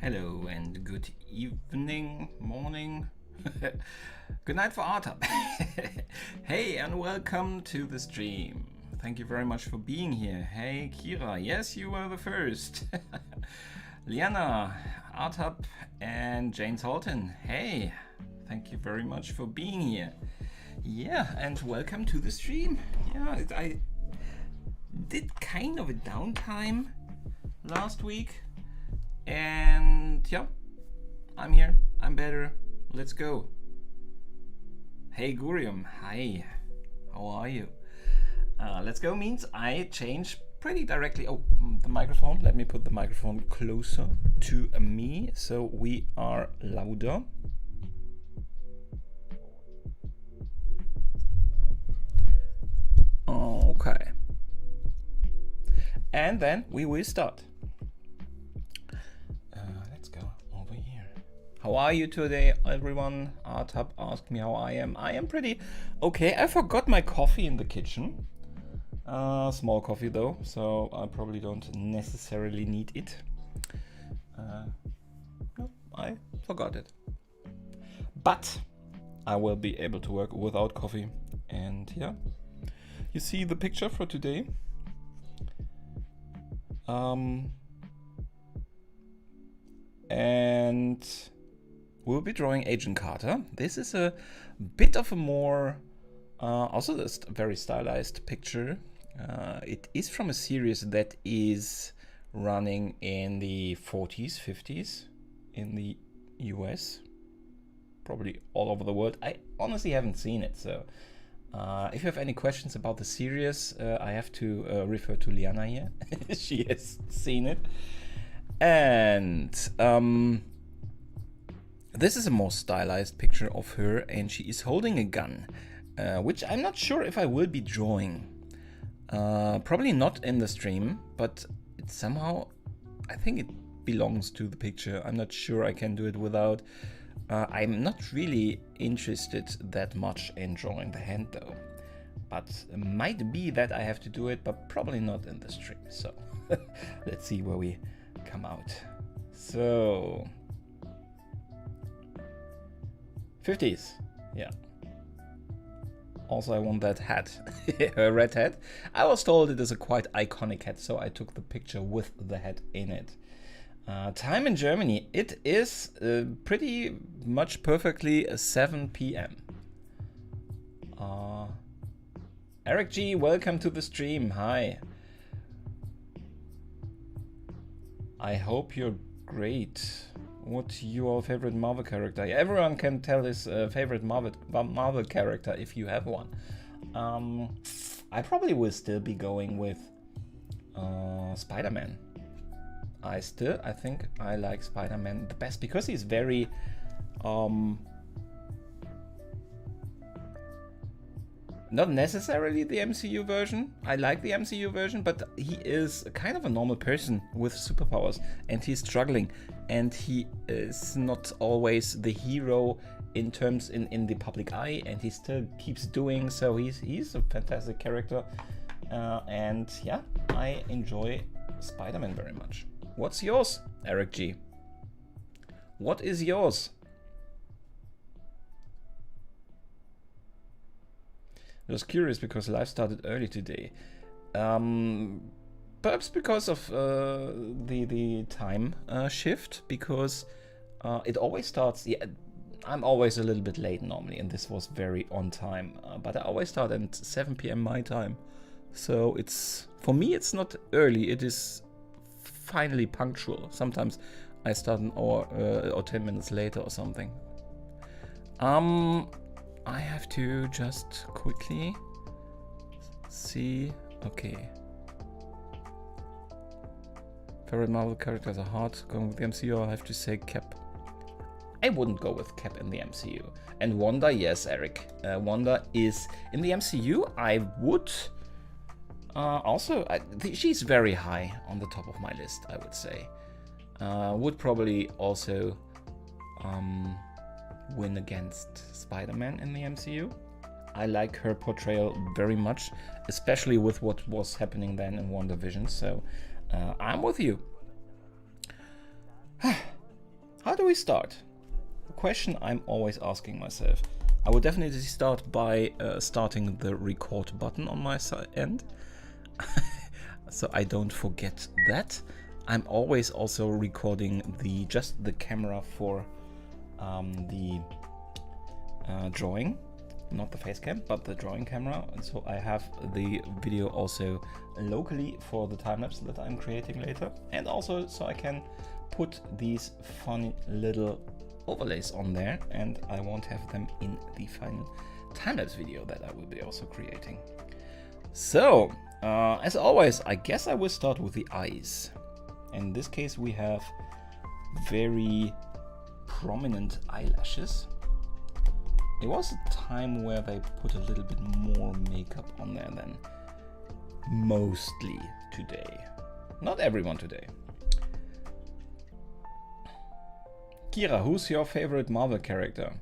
Hello and good evening, morning, good night for Arta. Hey and welcome to the stream. Thank you very much for being here. Hey Kira, yes you were the first. Liana, Artab and Jane Salton. Hey, thank you very much for being here. Yeah, and welcome to the stream. Yeah, I did kind of a downtime last week. And yeah, I'm here, I'm better, let's go. Hey Gurium, hi, how are you? Let's go means I change pretty directly. Oh, the microphone, let me put the microphone closer to me so we are louder. Okay. And then we will start. How are you today, everyone? Artab asked me how I am. I am pretty okay. I forgot my coffee in the kitchen. Small coffee though, so I probably don't necessarily need it. No, I forgot it. But I will be able to work without coffee. And yeah, you see the picture for today. And we'll be drawing Agent Carter. This is a bit of a more, also a very stylized picture. It is from a series that is running in the 40s, 50s in the US, probably all over the world. I honestly haven't seen it, so if you have any questions about the series, I have to refer to Liana here. She has seen it. And This is a more stylized picture of her, and she is holding a gun, which I'm not sure if I will be drawing. Probably not in the stream, but it's somehow, I think it belongs to the picture. I'm not sure I can do it without. I'm not really interested that much in drawing the hand though. But it might be that I have to do it, but probably not in the stream. So let's see where we come out. So 50s, yeah. Also, I want that hat, a red hat. I was told it is a quite iconic hat, so I took the picture with the hat in it. Time in Germany, it is pretty much perfectly 7 p.m. Eric G, welcome to the stream. Hi. I hope you're great. What's your favorite Marvel character? Yeah, everyone can tell his favorite Marvel character if you have one. I probably will still be going with Spider-Man. I think I like Spider-Man the best because he's very not necessarily the MCU version. I like the MCU version, but he is kind of a normal person with superpowers, and he's struggling, and he is not always the hero in terms in the public eye, and he still keeps doing so. He's a fantastic character, and yeah, I enjoy Spider-Man very much. What's yours, Eric G? What is yours? I was curious because live started early today. Perhaps because of the time shift, because it always starts. Yeah, I'm always a little bit late normally, and this was very on time. But I always start at 7 p.m. my time, so it's for me it's not early. It is finally punctual. Sometimes I start an hour or 10 minutes later or something. I have to just quickly see. Okay. Favorite Marvel characters are hard. Going with the MCU, I have to say Cap. I wouldn't go with Cap in the MCU. And Wanda, yes, Eric. Wanda is in the MCU. I would also. She's very high on the top of my list, I would say. Would probably also win against Spider-Man in the MCU. I like her portrayal very much, especially with what was happening then in WandaVision, so I'm with you. How do we start? A question I'm always asking myself. I would definitely start by starting the record button on my end, so I don't forget that. I'm always also recording just the camera for the drawing, not the face cam, but the drawing camera. And so I have the video also locally for the time-lapse that I'm creating later, and also so I can put these funny little overlays on there, and I won't have them in the final time-lapse video that I will be also creating. So as always, I guess I will start with the eyes. In this case we have very prominent eyelashes. It was a time where they put a little bit more makeup on there than mostly today. Not everyone today. Kira, who's your favorite Marvel character?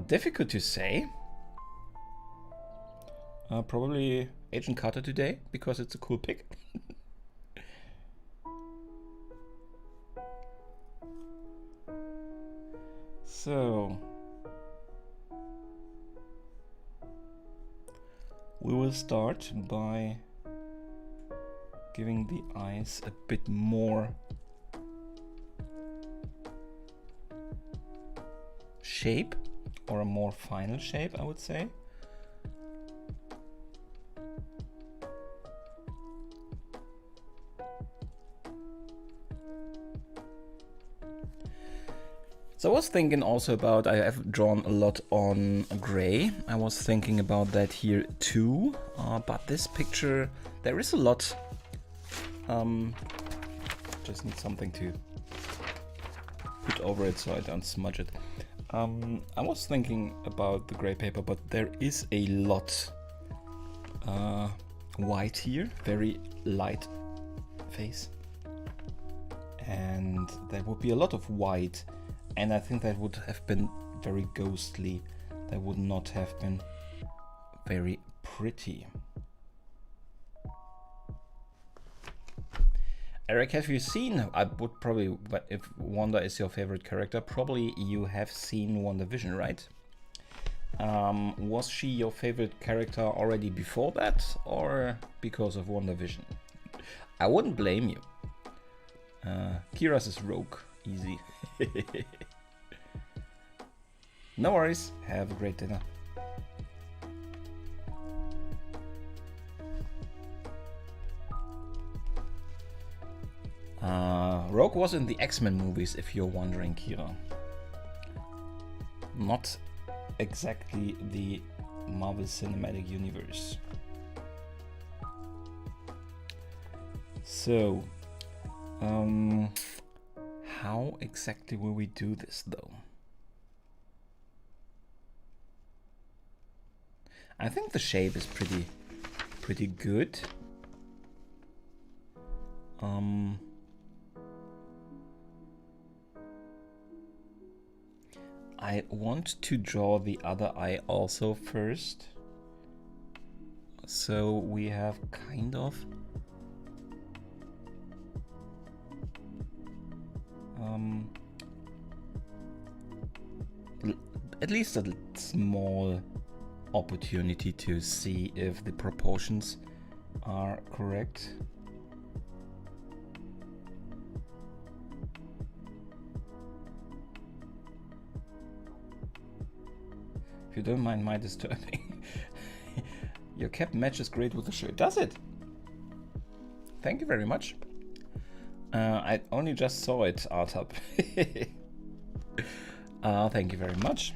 Difficult to say. Probably Agent Carter today, because it's a cool pick. So we will start by giving the eyes a bit more shape, or a more final shape, I would say. So I was thinking also about, I have drawn a lot on gray. I was thinking about that here too, but this picture, there is a lot. Just need something to hood over it so I don't smudge it. I was thinking about the gray paper, but there is a lot white here, very light face, and there would be a lot of white, and I think that would have been very ghostly. That would not have been very pretty. Eric, have you seen, I would probably, if Wanda is your favorite character, probably you have seen WandaVision, right? Was she your favorite character already before that, or because of WandaVision? I wouldn't blame you. Kira's is Rogue, easy. No worries, have a great dinner. Rogue was in the X-Men movies, if you're wondering, Kira. Not exactly the Marvel Cinematic Universe. So, how exactly will we do this, though? I think the shape is pretty good. I want to draw the other eye also first. So we have kind of at least a small opportunity to see if the proportions are correct. If you don't mind my disturbing. Your cap matches great with the shirt. Does it? Thank you very much. I only just saw it, Artab. Thank you very much.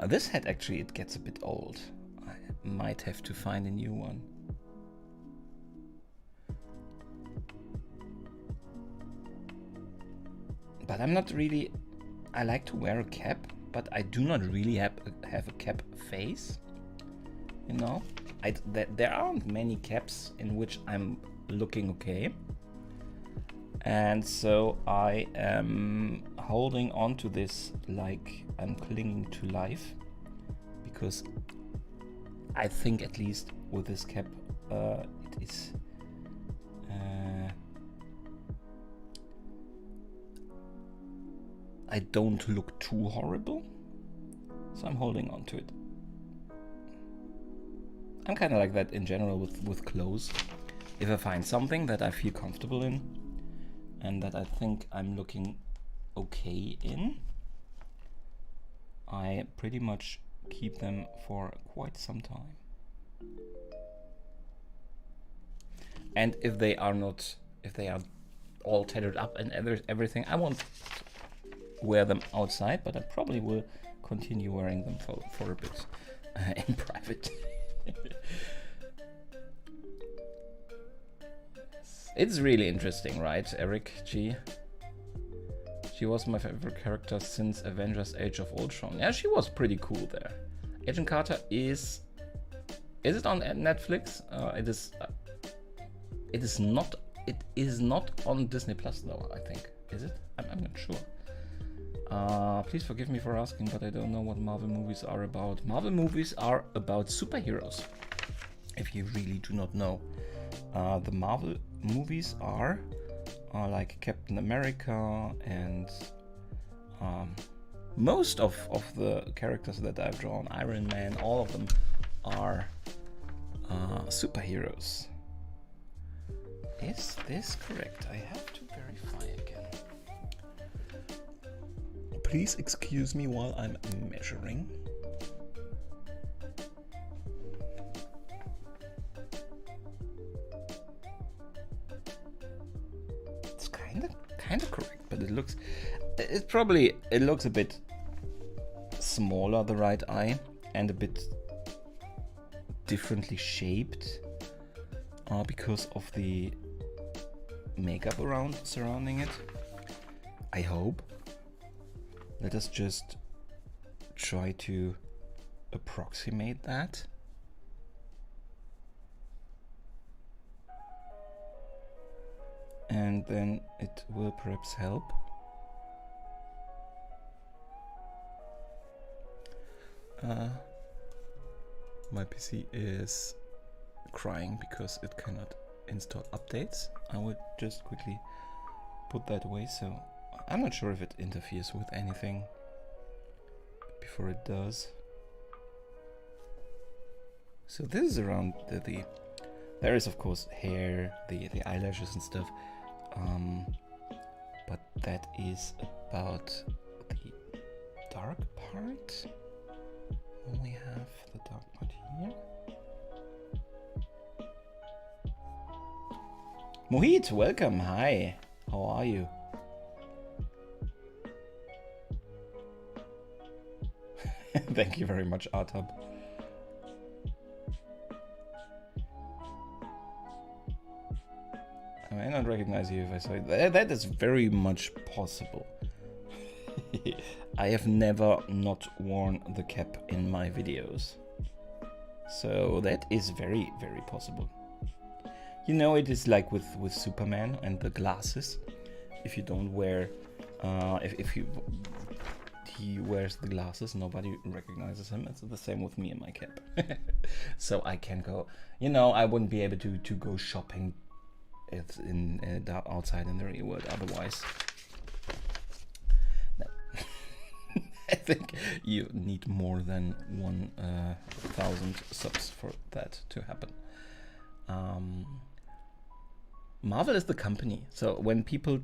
This hat actually, it gets a bit old. I might have to find a new one. But I'm not really... I like to wear a cap, but I do not really have a cap face. You know? There aren't many caps in which I'm looking okay. And so I am holding on to this like I'm clinging to life, because I think at least with this cap it is I don't look too horrible, so I'm holding on to it. I'm kind of like that in general with clothes. If I find something that I feel comfortable in and that I think I'm looking okay in, I pretty much keep them for quite some time. And if they are all tattered up and everything, I won't wear them outside, but I probably will continue wearing them for a bit in private. It's really interesting, right, Eric G? She was my favorite character since Avengers Age of Ultron. Yeah, she was pretty cool there. Agent Carter is it on Netflix? It is not on Disney Plus though, I think. Is it? I'm not sure. Please forgive me for asking, but I don't know what Marvel movies are about. Marvel movies are about superheroes. If you really do not know, the Marvel movies are like Captain America, and most of the characters that I've drawn, Iron Man, all of them are superheroes. Is this correct? I have to verify again. Please excuse me while I'm measuring. It's kind of correct, but it looks a bit smaller, the right eye, and a bit differently shaped because of the makeup surrounding it. I hope. Let us just try to approximate that. And then it will perhaps help. My PC is crying because it cannot install updates. I would just quickly put that away, so I'm not sure if it interferes with anything before it does. So this is around the there is of course hair, the eyelashes and stuff, but that is about the dark part. Only have the dark part here. Mohit, welcome. Hi, how are you? Thank you very much, Artab. I may not recognize you if I saw it. That is very much possible. I have never not worn the cap in my videos. So that is very, very possible. You know, it is like with Superman and the glasses. If you don't wear, he wears the glasses, nobody recognizes him. It's the same with me and my cap. So I can go, you know, I wouldn't be able to go shopping outside in the real world otherwise. No. I think you need more than 1,000 subs for that to happen. Marvel is the company. So when people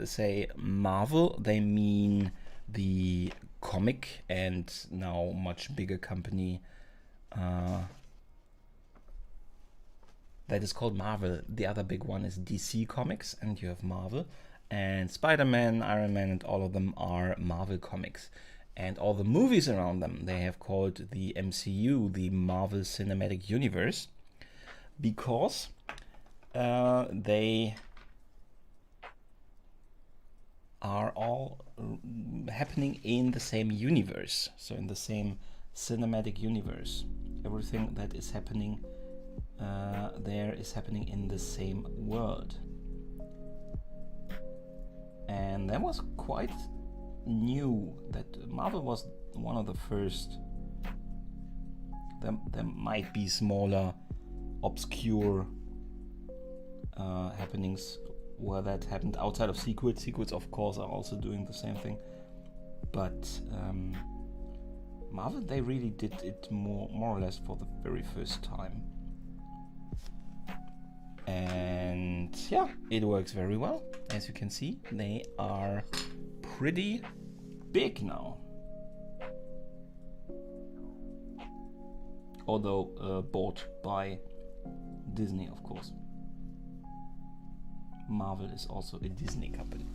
say Marvel, they mean the comic and now much bigger company that is called Marvel. The other big one is DC Comics, and you have Marvel. And Spider-Man, Iron Man, and all of them are Marvel Comics. And all the movies around them, they have called the MCU, the Marvel Cinematic Universe, because they are all happening in the same universe. So in the same cinematic universe. Everything that is happening there is happening in the same world. And that was quite new, that Marvel was one of the first. There might be smaller, obscure happenings where that happened outside of Secrets. Secrets, of course, are also doing the same thing. But Marvel, they really did it more or less for the very first time. And yeah, it works very well. As you can see, they are pretty big now. Although bought by Disney, of course. Marvel is also a Disney company.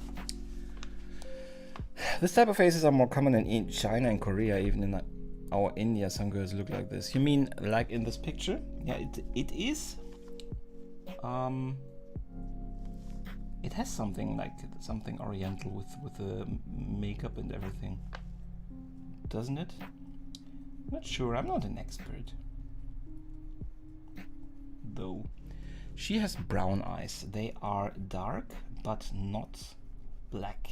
This type of faces are more common in China and Korea. Even in our India, some girls look like this. You mean like in this picture? Yeah, it is. It has something like something oriental with the makeup and everything, doesn't it? I'm not sure. I'm not an expert, though. She has brown eyes. They are dark, but not black.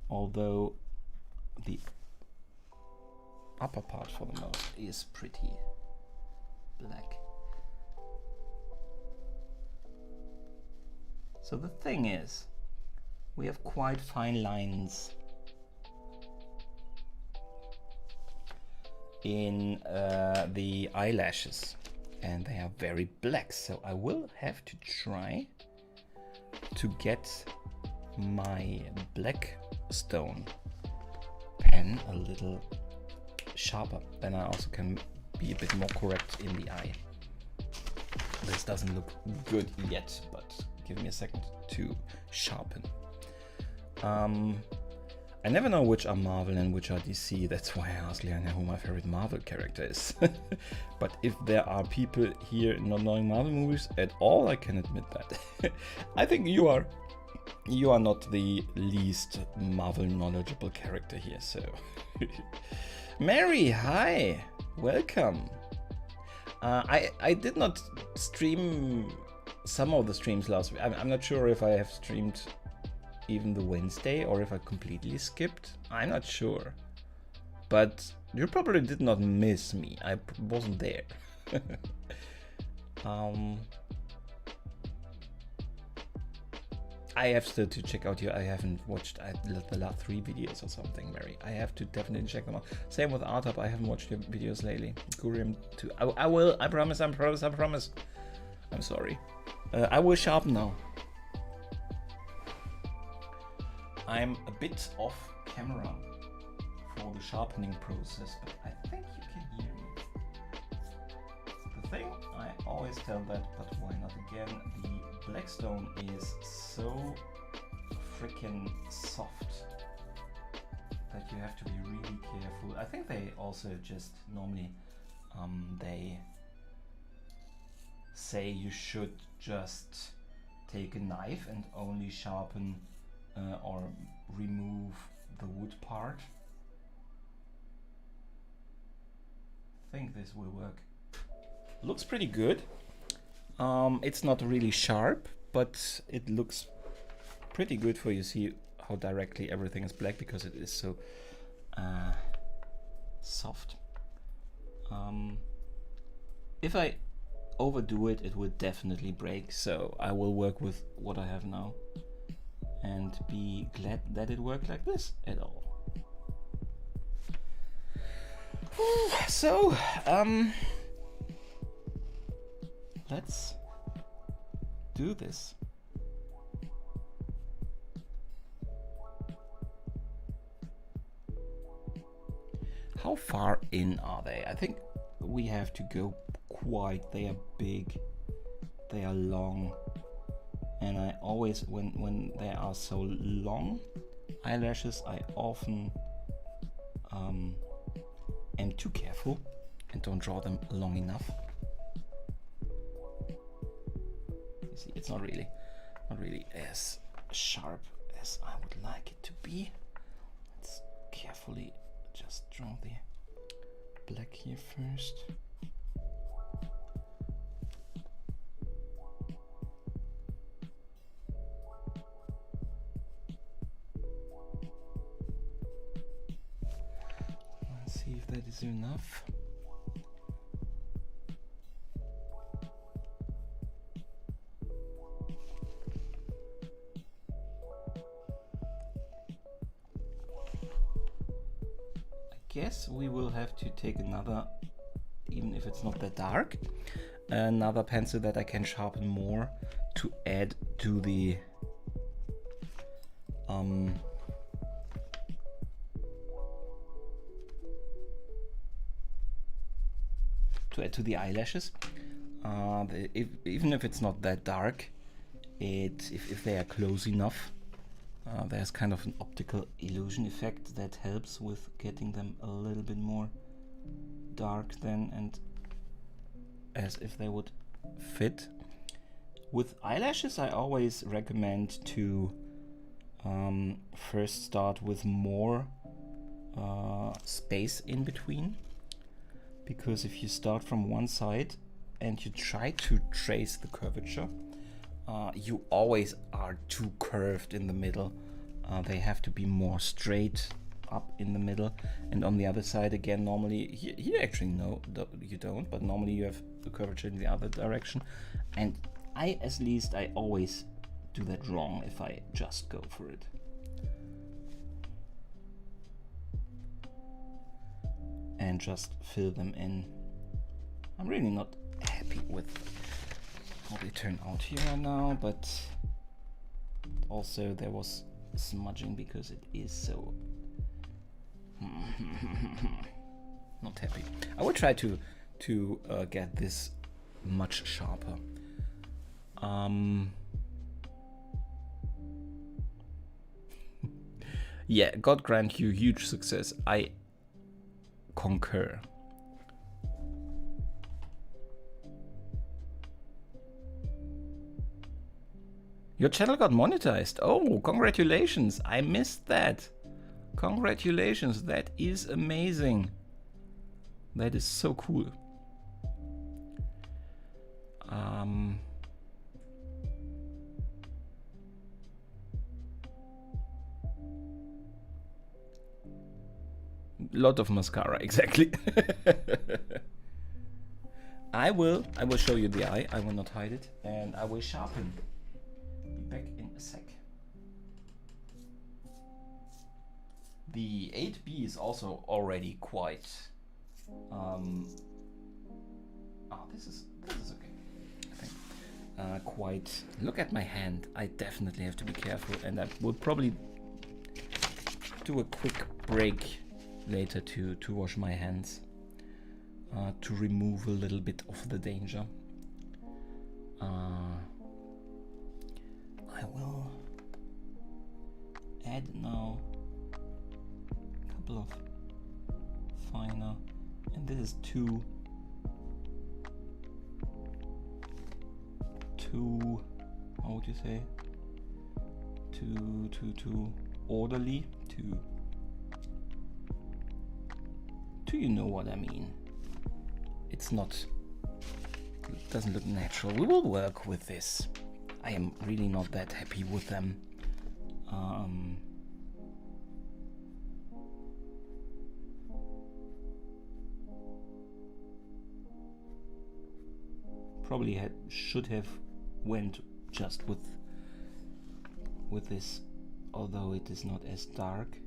Although the upper part for the most is pretty black. So the thing is, we have quite fine lines in the eyelashes, and they are very black. So I will have to try to get my black stone pen a little sharper. Then I also can be a bit more correct in the eye. This doesn't look good yet, but give me a second to sharpen. I never know which are Marvel and which are DC. That's why I asked Liana who my favorite Marvel character is. But if there are people here not knowing Marvel movies at all, I can admit that. I think you are you are not the least Marvel knowledgeable character here, so. Mary, hi, welcome. I did not stream some of the streams last week. I'm not sure if I have streamed even the Wednesday or if I completely skipped. I'm not sure. But you probably did not miss me. I wasn't there. I have still to check out here. I haven't watched the last 3 videos or something, Mary. I have to definitely check them out. Same with Artup. I haven't watched your videos lately. Gurium too. I will. I promise. I promise. I promise. I'm sorry. I will sharpen now. I'm a bit off camera for the sharpening process, but I think you can hear me. The thing, I always tell that, but why not again? The Blackstone is so freaking soft that you have to be really careful. I think they also just normally they say you should just take a knife and only sharpen or remove the wood part. I think this will work. Looks pretty good. It's not really sharp, but it looks pretty good for you. See how directly everything is black because it is so soft. If I overdo it, it would definitely break. So I will work with what I have now and be glad that it worked like this at all. So, let's do this. How far in are they? I think we have to go quite. They are big, they are long, and I always, when they are so long eyelashes, I often am too careful and don't draw them long enough. You see, it's not really as sharp as I would like it to be. Let's carefully just draw the black here first. Let's see if that is enough. Guess we will have to take another, even if it's not that dark, another pencil that I can sharpen more to add to the eyelashes. Even if it's not that dark, if they are close enough, there's kind of an optical illusion effect that helps with getting them a little bit more dark then, and as if they would fit. With eyelashes, I always recommend to first start with more space in between, because if you start from one side and you try to trace the curvature, you always are too curved in the middle. They have to be more straight up in the middle, and on the other side again, normally here actually no, you don't, but normally you have the curvature in the other direction, and I always do that wrong if I just go for it. And just fill them in. I'm really not happy with how they turn out here right now, but also there was smudging because it is so not happy. I will try to get this much sharper. Yeah, God grant you huge success. I concur. Your channel got monetized. Oh, congratulations. I missed that. Congratulations. That is amazing. That is so cool. Lot of mascara, exactly. I will show you the eye. I will not hide it, and I will sharpen. Be back in a sec. The 8B is also already quite. This is okay. I think. Quite. Look at my hand. I definitely have to be careful, and I will probably do a quick break later to wash my hands, to remove a little bit of the danger. I will add now a couple of finer, and this is too how would you say, too orderly, too you know what I mean. It's not, it doesn't look natural. We will work with this. I am really not that happy with them. Probably should have went just with this, although it is not as dark.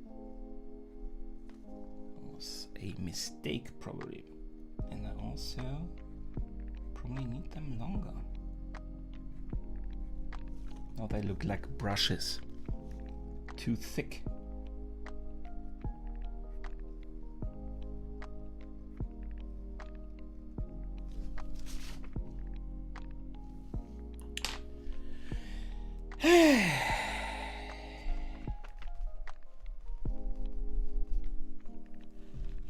Was a mistake probably, and I also probably need them longer. Now they look like brushes, too thick.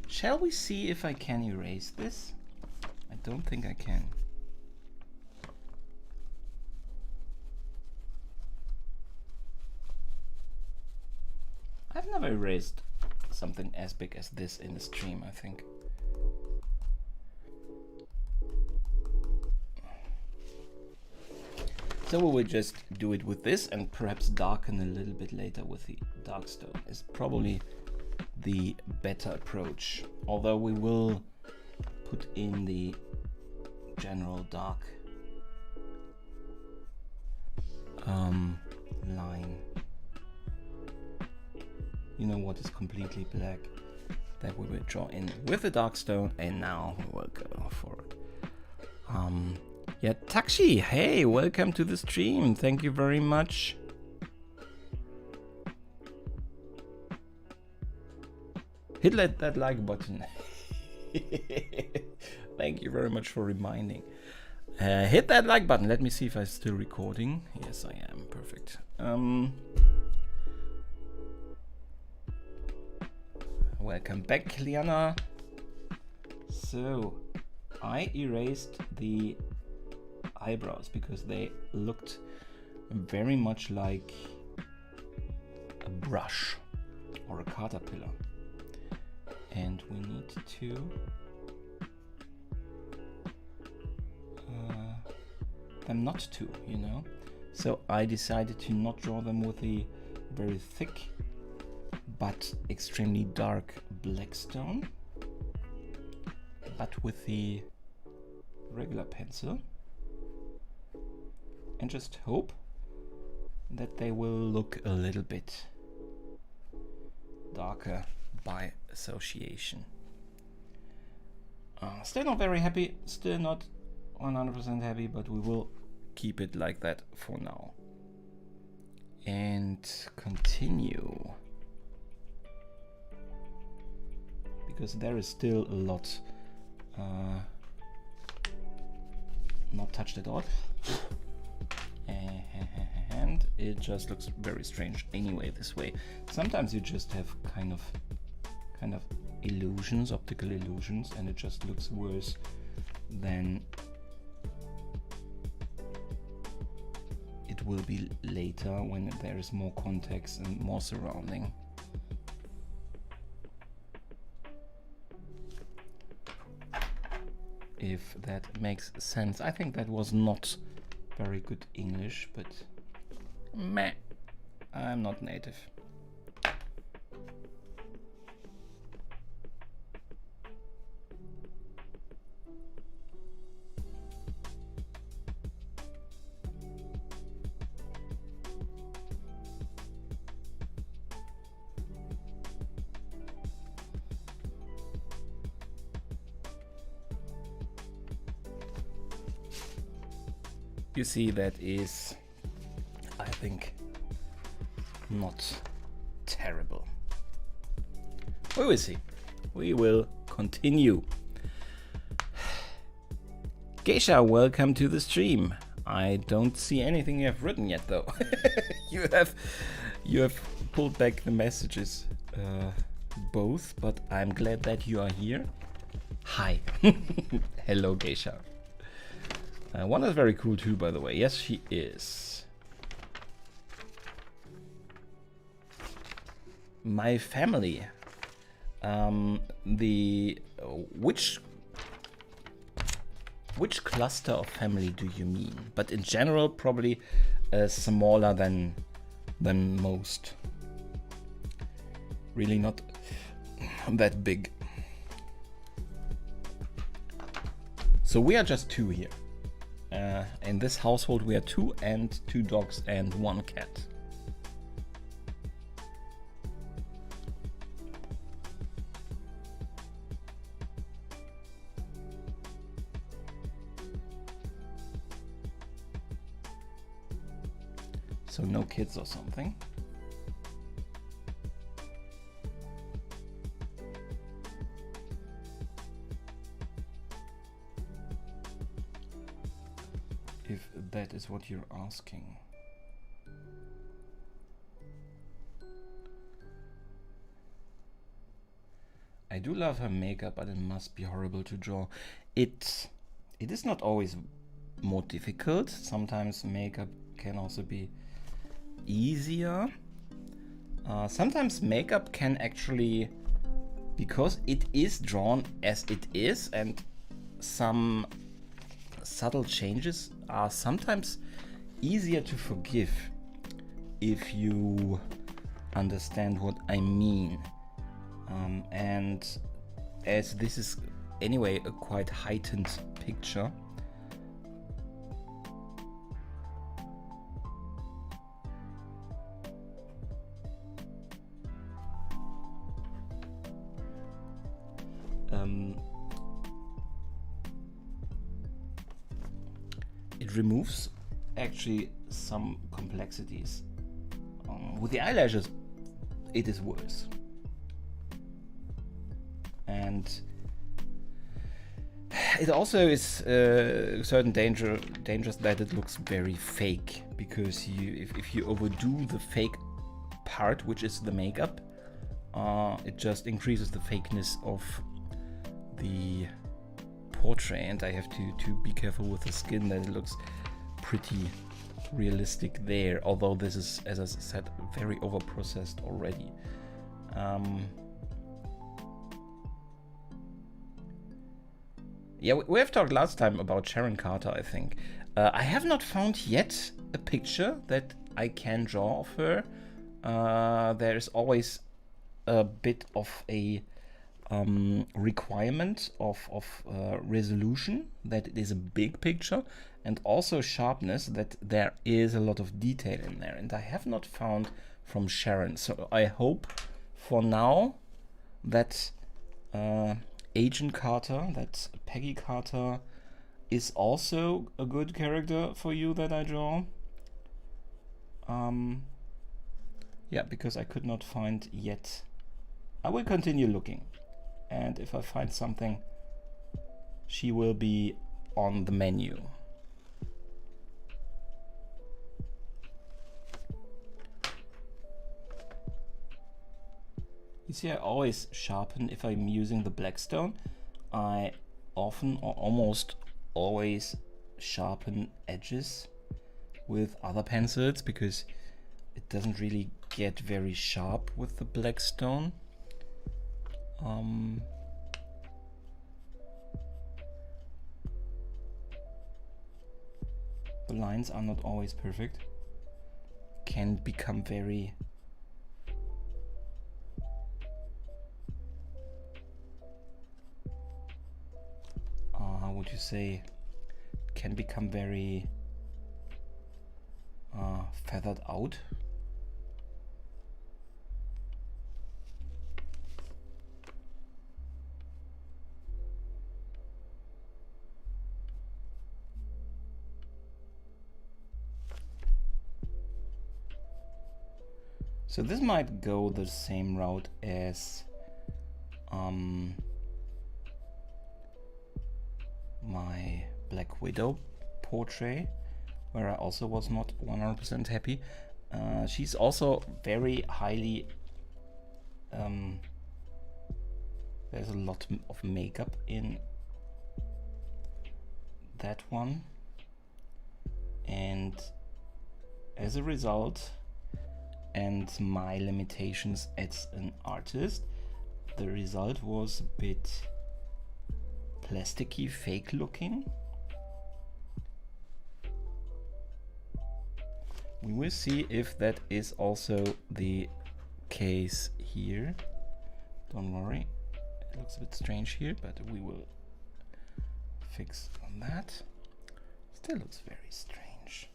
Shall we see if I can erase this? I don't think I can. I've never erased something as big as this in a stream, I think. So we will just do it with this and perhaps darken a little bit later with the dark stone. Is probably the better approach, although we will put in the general dark line. You know what is completely black, that we will draw in with the dark stone, and now we will go for it. Yeah, Takshi, hey, welcome to the stream. Thank you very much. Hit that like button. Thank you very much for reminding. Hit that like button. Let me see if I'm still recording. Yes, I am. Perfect. Welcome back, Liana. So, I erased the eyebrows because they looked very much like a brush or a caterpillar. And we need to them not to, you know. So I decided to not draw them with the very thick but extremely dark black stone, but with the regular pencil, and just hope that they will look a little bit darker by association. Still not very happy, still not 100% happy, but we will keep it like that for now and continue, because there is still a lot not touched at all, and it just looks very strange anyway this way. Sometimes you just have kind of illusions, optical illusions, and it just looks worse than it will be later when there is more context and more surrounding. If that makes sense. I think that was not very good English, but meh, I'm not native. You see, that is, I think, not terrible. We will see. We will continue. Geisha, welcome to the stream. I don't see anything you have written yet, though. you have pulled back the messages, both, but I'm glad that you are here. Hi. Hello, Geisha. Wanda is very cool too, by the way. Yes, she is. My family. Which cluster of family do you mean? But in general, probably smaller than most. Really not that big. So we are just two here. In this household we are two, and 2 dogs and 1 cat. So no kids or something. If that is what you're asking. I do love her makeup, but it must be horrible to draw. It is not always more difficult. Sometimes makeup can also be easier. Sometimes makeup can actually, because it is drawn as it is, and some subtle changes are sometimes easier to forgive if you understand what I mean. And as this is anyway a quite heightened picture, it removes actually some complexities. With the eyelashes, it is worse. And it also is certain dangers that it looks very fake, because if you overdo the fake part, which is the makeup, it just increases the fakeness of the portrait, and I have to be careful with the skin that it looks pretty realistic there, although this is, as I said, very over processed already. Yeah, we have talked last time about Sharon Carter, I think. I have not found yet a picture that I can draw of her. There is always a bit of a requirement of resolution, that it is a big picture, and also sharpness, that there is a lot of detail in there, and I have not found from Sharon. So I hope for now that Agent Carter, that Peggy Carter, is also a good character for you that I draw. Yeah, because I could not find yet. I will continue looking, and if I find something, she will be on the menu. You see, I always sharpen if I'm using the Blackstone. I often or almost always sharpen edges with other pencils because it doesn't really get very sharp with the black stone. The lines are not always perfect. Can become very how would you say, can become very feathered out. So this might go the same route as my Black Widow portrait, where I also was not 100% happy. She's also very highly, there's a lot of makeup in that one, and as a result, and my limitations as an artist, the result was a bit plasticky, fake looking. We will see if that is also the case here. Don't worry, it looks a bit strange here, but we will fix on that. Still looks very strange.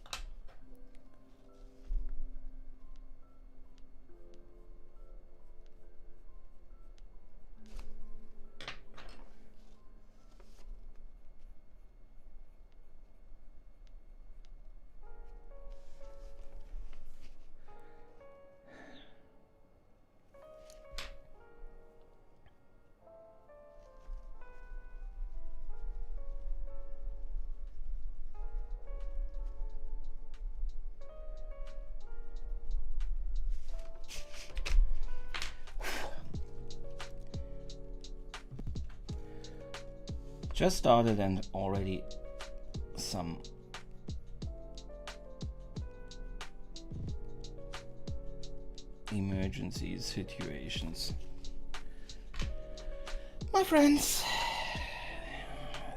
Just started and already some emergency situations. My friends,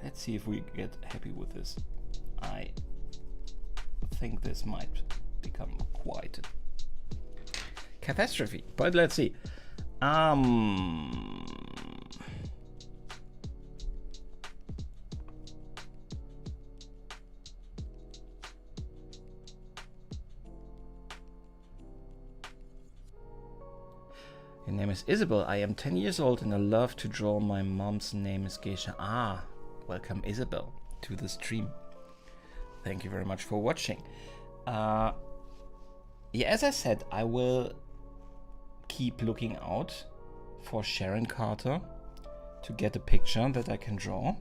let's see if we get happy with this. I think this might become quite a catastrophe, but let's see. Your name is Isabel. I am 10 years old and I love to draw. My mom's name is Geisha. Welcome Isabel to the stream. Thank you very much for watching. Yeah, as I said, I will keep looking out for Sharon Carter to get a picture that I can draw.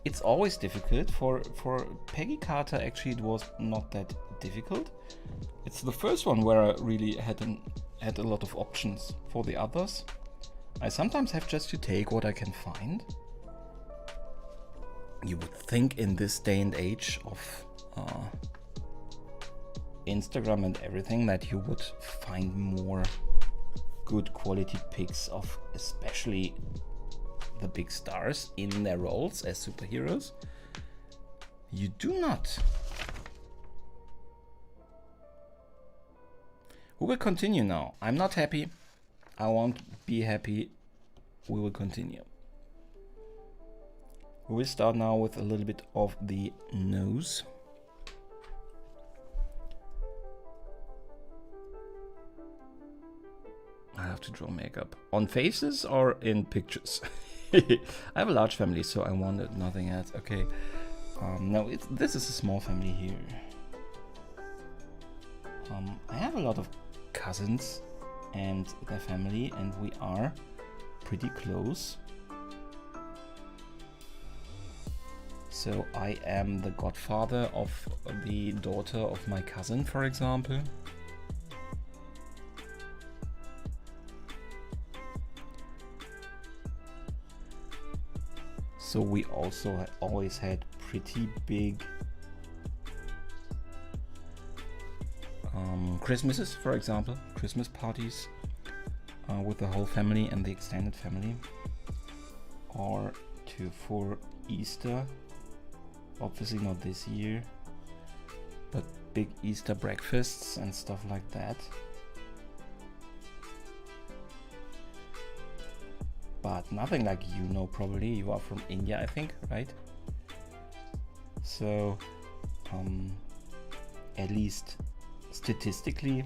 It's always difficult for Peggy Carter. Actually, it was not that difficult. It's the first one where I really had a lot of options. For the others, I sometimes have just to take what I can find. You would think in this day and age of Instagram and everything that you would find more good quality pics of especially the big stars in their roles as superheroes. You do not. We will continue now. I'm not happy. I won't be happy. We will continue. We will start now with a little bit of the nose. I have to draw makeup on faces or in pictures. I have a large family, so I wanted nothing else. Okay. No, this is a small family here. I have a lot of cousins and their family, and we are pretty close. So I am the godfather of the daughter of my cousin, for example. So we also always had pretty big Christmases, for example, Christmas parties with the whole family and the extended family, or for Easter, obviously not this year, but big Easter breakfasts and stuff like that. But nothing like, you know, probably you are from India, I think, right? So at least statistically,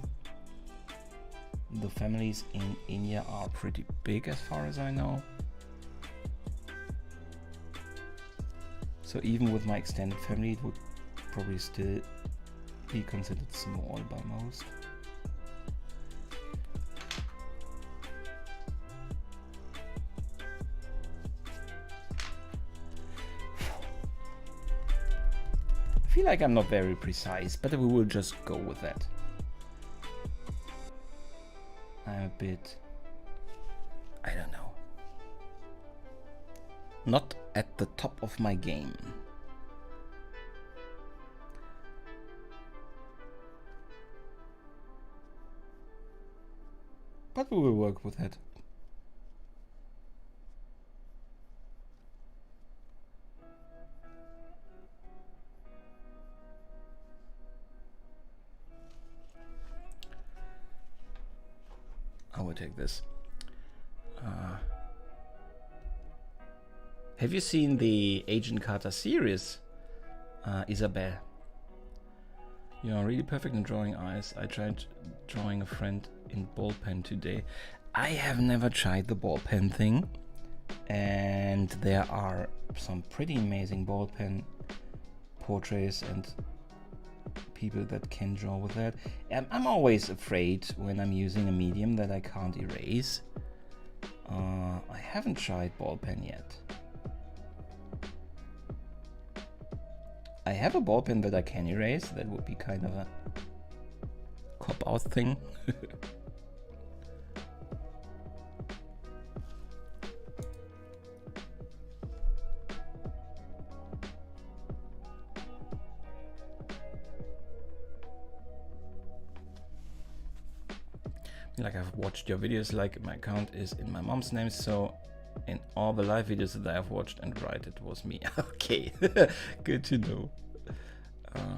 the families in India are pretty big as far as I know. So even with my extended family, it would probably still be considered small by most. I feel like I'm not very precise, but we will just go with that. I'm a bit, I don't know, not at the top of my game. But we will work with that. I will take this. Have you seen the Agent Carter series, Isabel? You are really perfect in drawing eyes. I tried drawing a friend in ball pen today. I have never tried the ball pen thing, and there are some pretty amazing ball pen portraits and people that can draw with that. I'm always afraid when I'm using a medium that I can't erase. I haven't tried ball pen yet. I have a ball pen that I can erase. That would be kind of a cop-out thing. Like, I've watched your videos, like my account is in my mom's name, so in all the live videos that I've watched and right, it was me. Okay, good to know.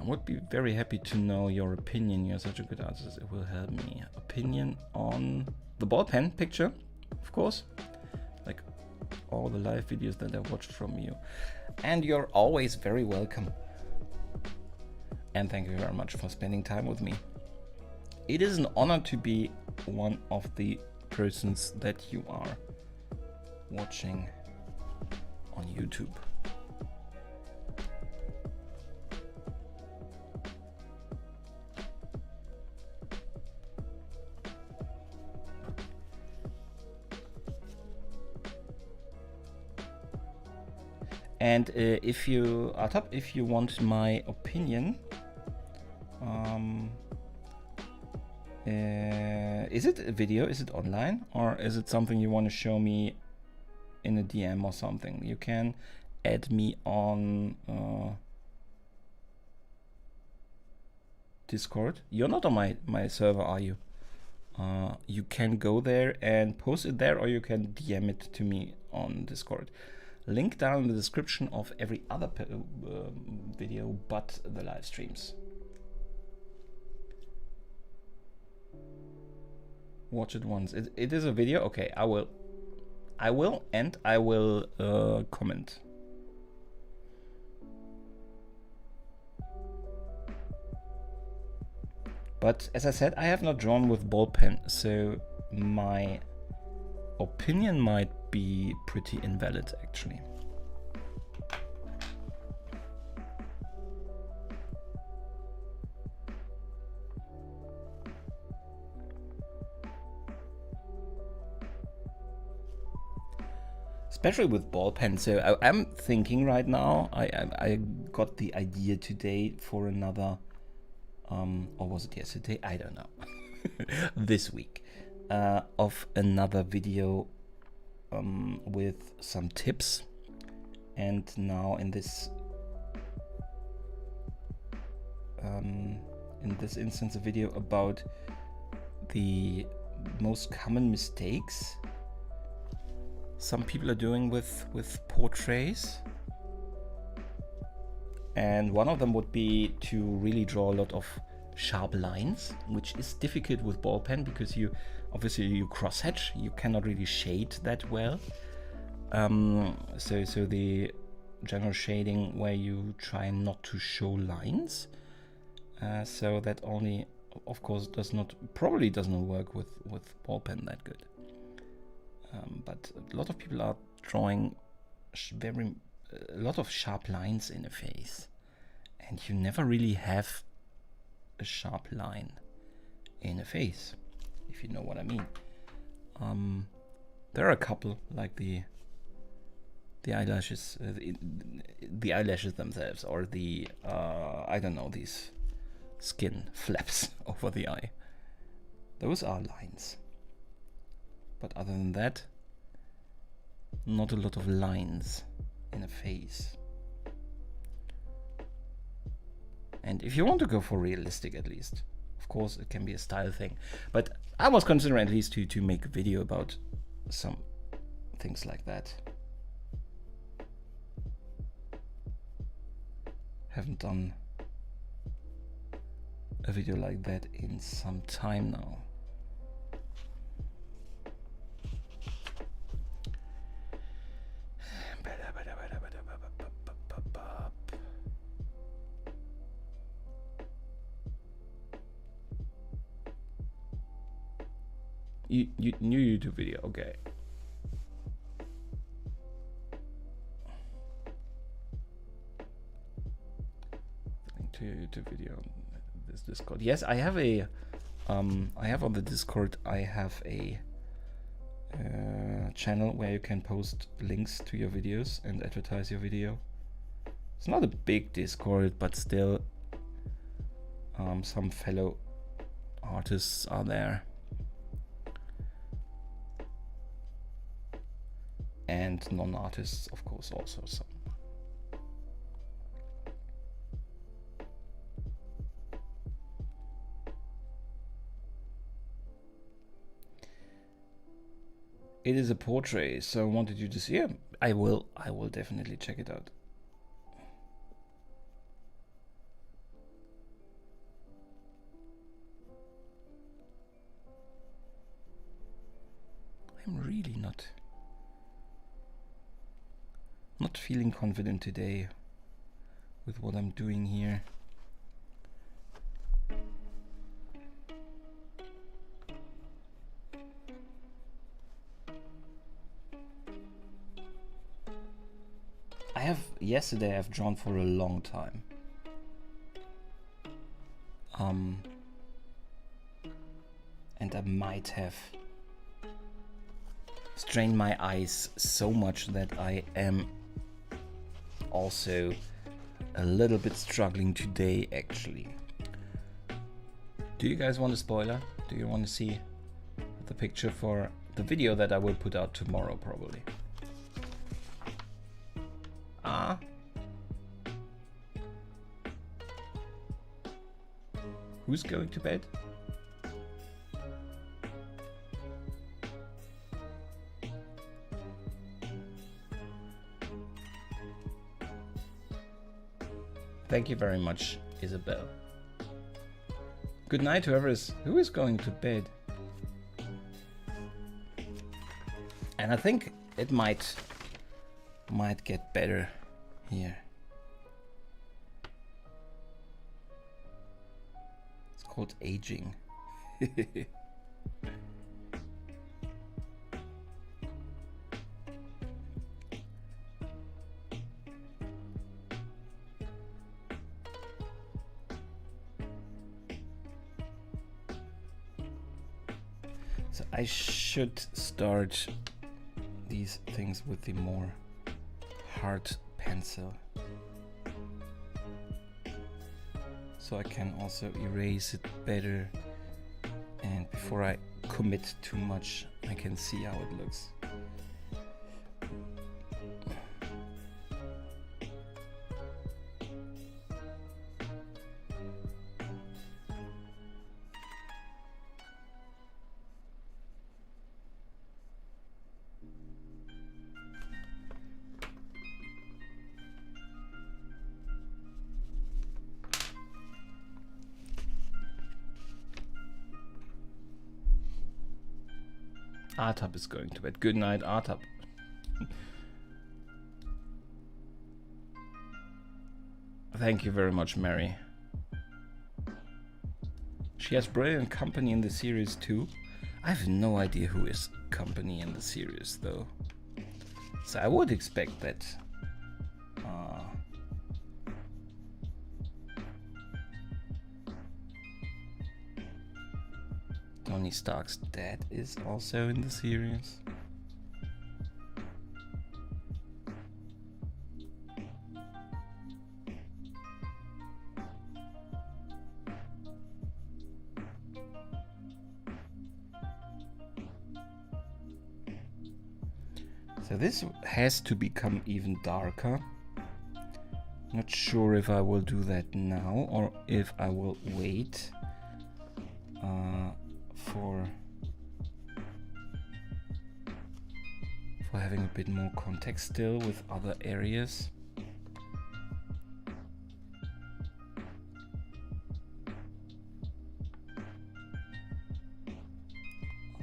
Would be very happy to know your opinion. You're such a good artist, it will help me. Opinion on the ball pen picture, of course, like all the live videos that I watched from you. And you're always very welcome. And thank you very much for spending time with me. It is an honor to be one of the persons that you are watching on YouTube. And if you want my opinion, is it a video? Is it online? Or is it something you want to show me in a DM or something? You can add me on Discord. You're not on my server, are you? You can go there and post it there, or you can DM it to me on Discord. Link down in the description of every other video but the live streams. Watch it once. It is a video. Okay, I will comment. But as I said, I have not drawn with ball pen, so my opinion might be pretty invalid actually. Especially with ball pen. So I'm thinking right now, I got the idea today for another, or was it yesterday? I don't know. This week, of another video with some tips And now in this instance, a video about the most common mistakes some people are doing with portraits. And one of them would be to really draw a lot of sharp lines, which is difficult with ball pen because you cross hatch, you cannot really shade that well. So the general shading where you try not to show lines, so that only, of course, probably does not work with ball pen that good. But a lot of people are drawing a lot of sharp lines in a face, and you never really have a sharp line in a face, if you know what I mean. There are a couple, like the eyelashes, the eyelashes themselves, or the I don't know, these skin flaps over the eye. Those are lines. But other than that, not a lot of lines in a face. And if you want to go for realistic, at least, of course it can be a style thing, but I was considering at least to make a video about some things like that. Haven't done a video like that in some time now. New YouTube video, okay. Link to YouTube video on this Discord. Yes, I have a I have on the Discord, I have a channel where you can post links to your videos and advertise your video. It's not a big Discord, but still some fellow artists are there. And non-artists, of course, also some. It is a portrait, so I wanted you to see it. I will definitely check it out. I'm really not feeling confident today with what I'm doing here. Yesterday I've drawn for a long time. And I might have strained my eyes so much that I am also a little bit struggling today, actually. Do you guys want a spoiler? Do you want to see the picture for the video that I will put out tomorrow, probably? Who's going to bed? Thank you very much, Isabel. Good night, who is going to bed. And I think it might get better here. It's called aging. So I should start these things with the more hard pencil, so I can also erase it better, and before I commit too much I can see how it looks. Artab is going to bed. Good night, Artab. Thank you very much, Mary. She has brilliant company in the series too. I have no idea who is company in the series though. So I would expect that. Tony Stark's dad is also in the series. So this has to become even darker. Not sure if I will do that now or if I will wait for having a bit more context still with other areas.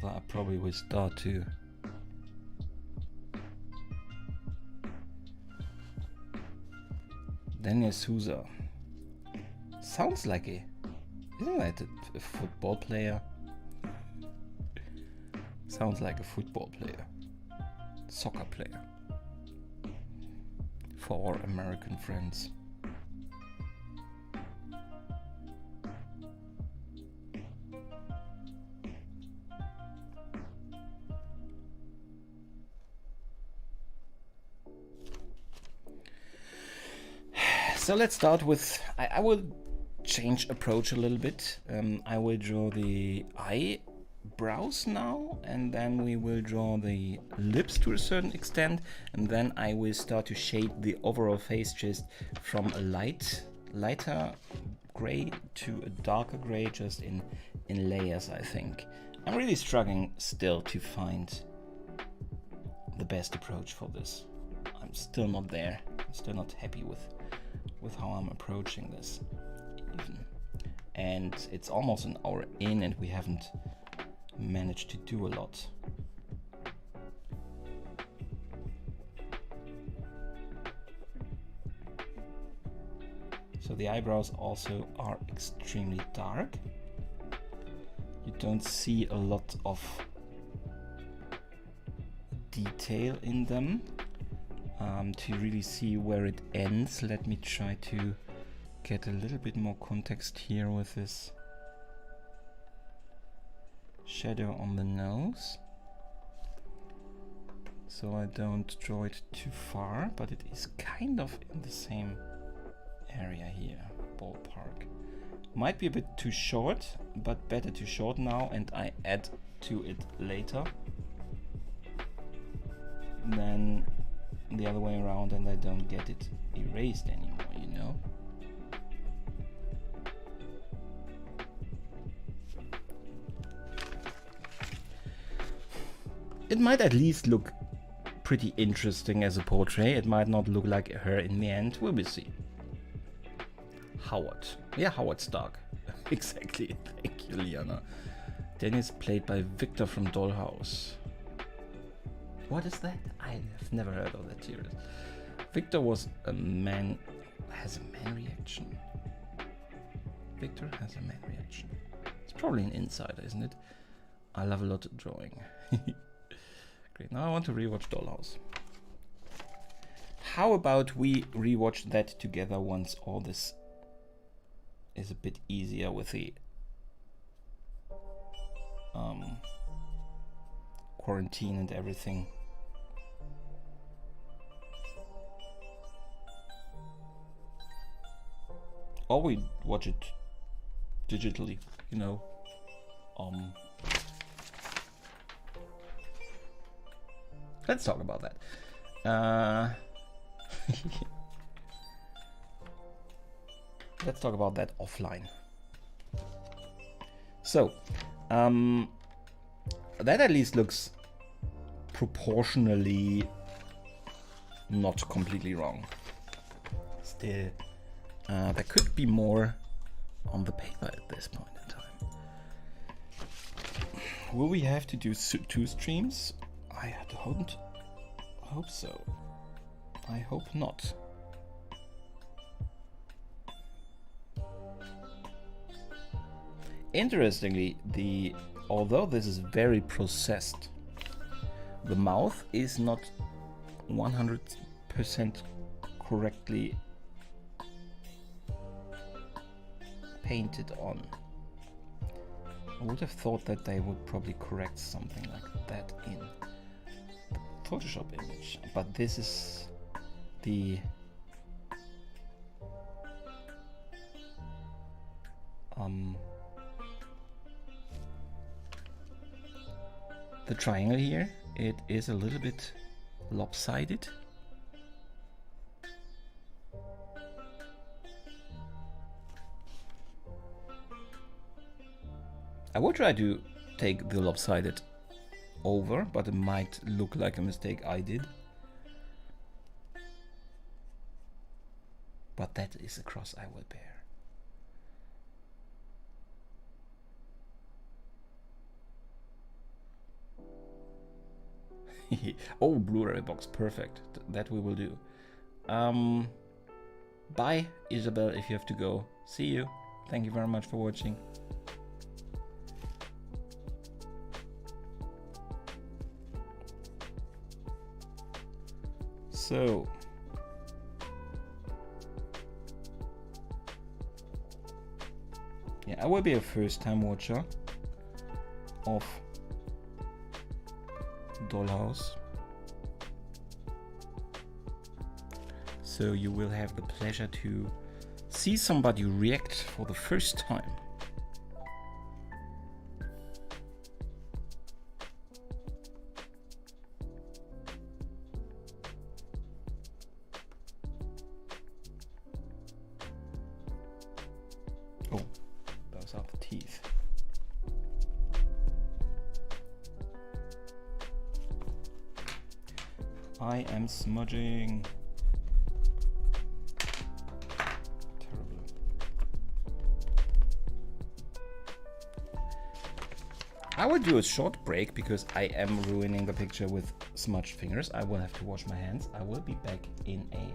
Although I probably will start to Daniel Souza. Sounds like isn't that a football player? Sounds like a football player. Soccer player. For our American friends. So let's start with, I will change approach a little bit. I will draw the eyebrows now, and then we will draw the lips to a certain extent, and then I will start to shade the overall face just from a lighter gray to a darker gray, just in layers, I think. I'm really struggling still to find the best approach for this. I'm still not there. I'm still not happy with how I'm approaching this even. And it's almost an hour in and we haven't managed to do a lot. So the eyebrows also are extremely dark. You don't see a lot of detail in them. To really see where it ends, let me try to get a little bit more context here with this shadow on the nose, so I don't draw it too far, but it is kind of in the same area here, ballpark. Might be a bit too short, but better to short now and I add to it later than the other way around and I don't get it erased anymore, you know? It might at least look pretty interesting as a portrait. It might not look like her in the end. We will see. Howard. Yeah, Howard Stark. Exactly. Thank you, Liana. Dennis played by Victor from Dollhouse. What is that? I have never heard of that series. Victor was a man, has a man reaction. Victor has a man reaction. It's probably an insider, isn't it? I love a lot of drawing. Great, now I want to rewatch Dollhouse. How about we rewatch that together once all this is a bit easier with the quarantine and everything. Or we watch it digitally, you know. Let's talk about that. Let's talk about that offline. So, that at least looks proportionally not completely wrong. Still, there could be more on the paper at this point in time. Will we have to do 2 streams? I don't hope so. I hope not. Interestingly, although this is very processed, the mouth is not 100% correctly painted on. I would have thought that they would probably correct something like that in the Photoshop image, but this is the triangle here. It is a little bit lopsided. I will try to take the lopsided over, but it might look like a mistake I did. But that is a cross I will bear. Oh, Blu-ray box, perfect. That we will do. Bye, Isabel, if you have to go. See you. Thank you very much for watching. So, yeah, I will be a first-time watcher of Dollhouse, so you will have the pleasure to see somebody react for the first time. Oh, those are the teeth. I am smudging. Terrible. I will do a short break because I am ruining the picture with smudged fingers. I will have to wash my hands. I will be back in a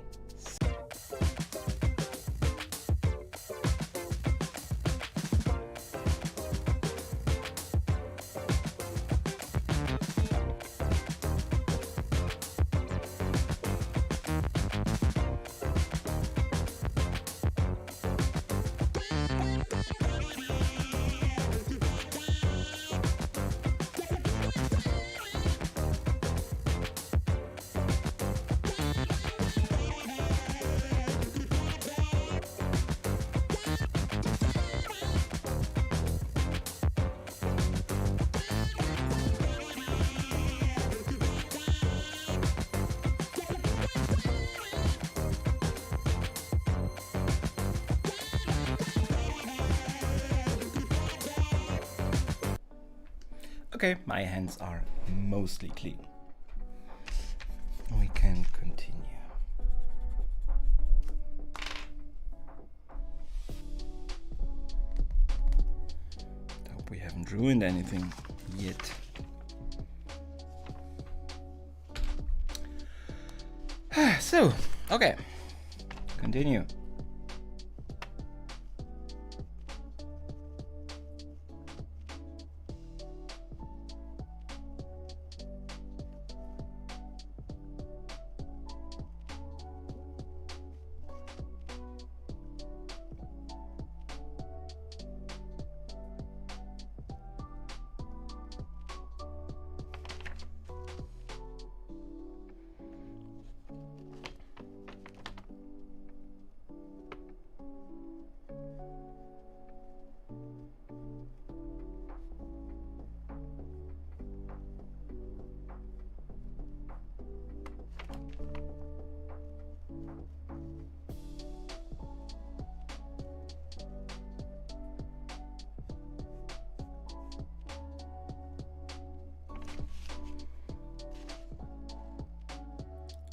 Okay, my hands are mostly clean. We can continue. I hope we haven't ruined anything yet. So, okay, continue.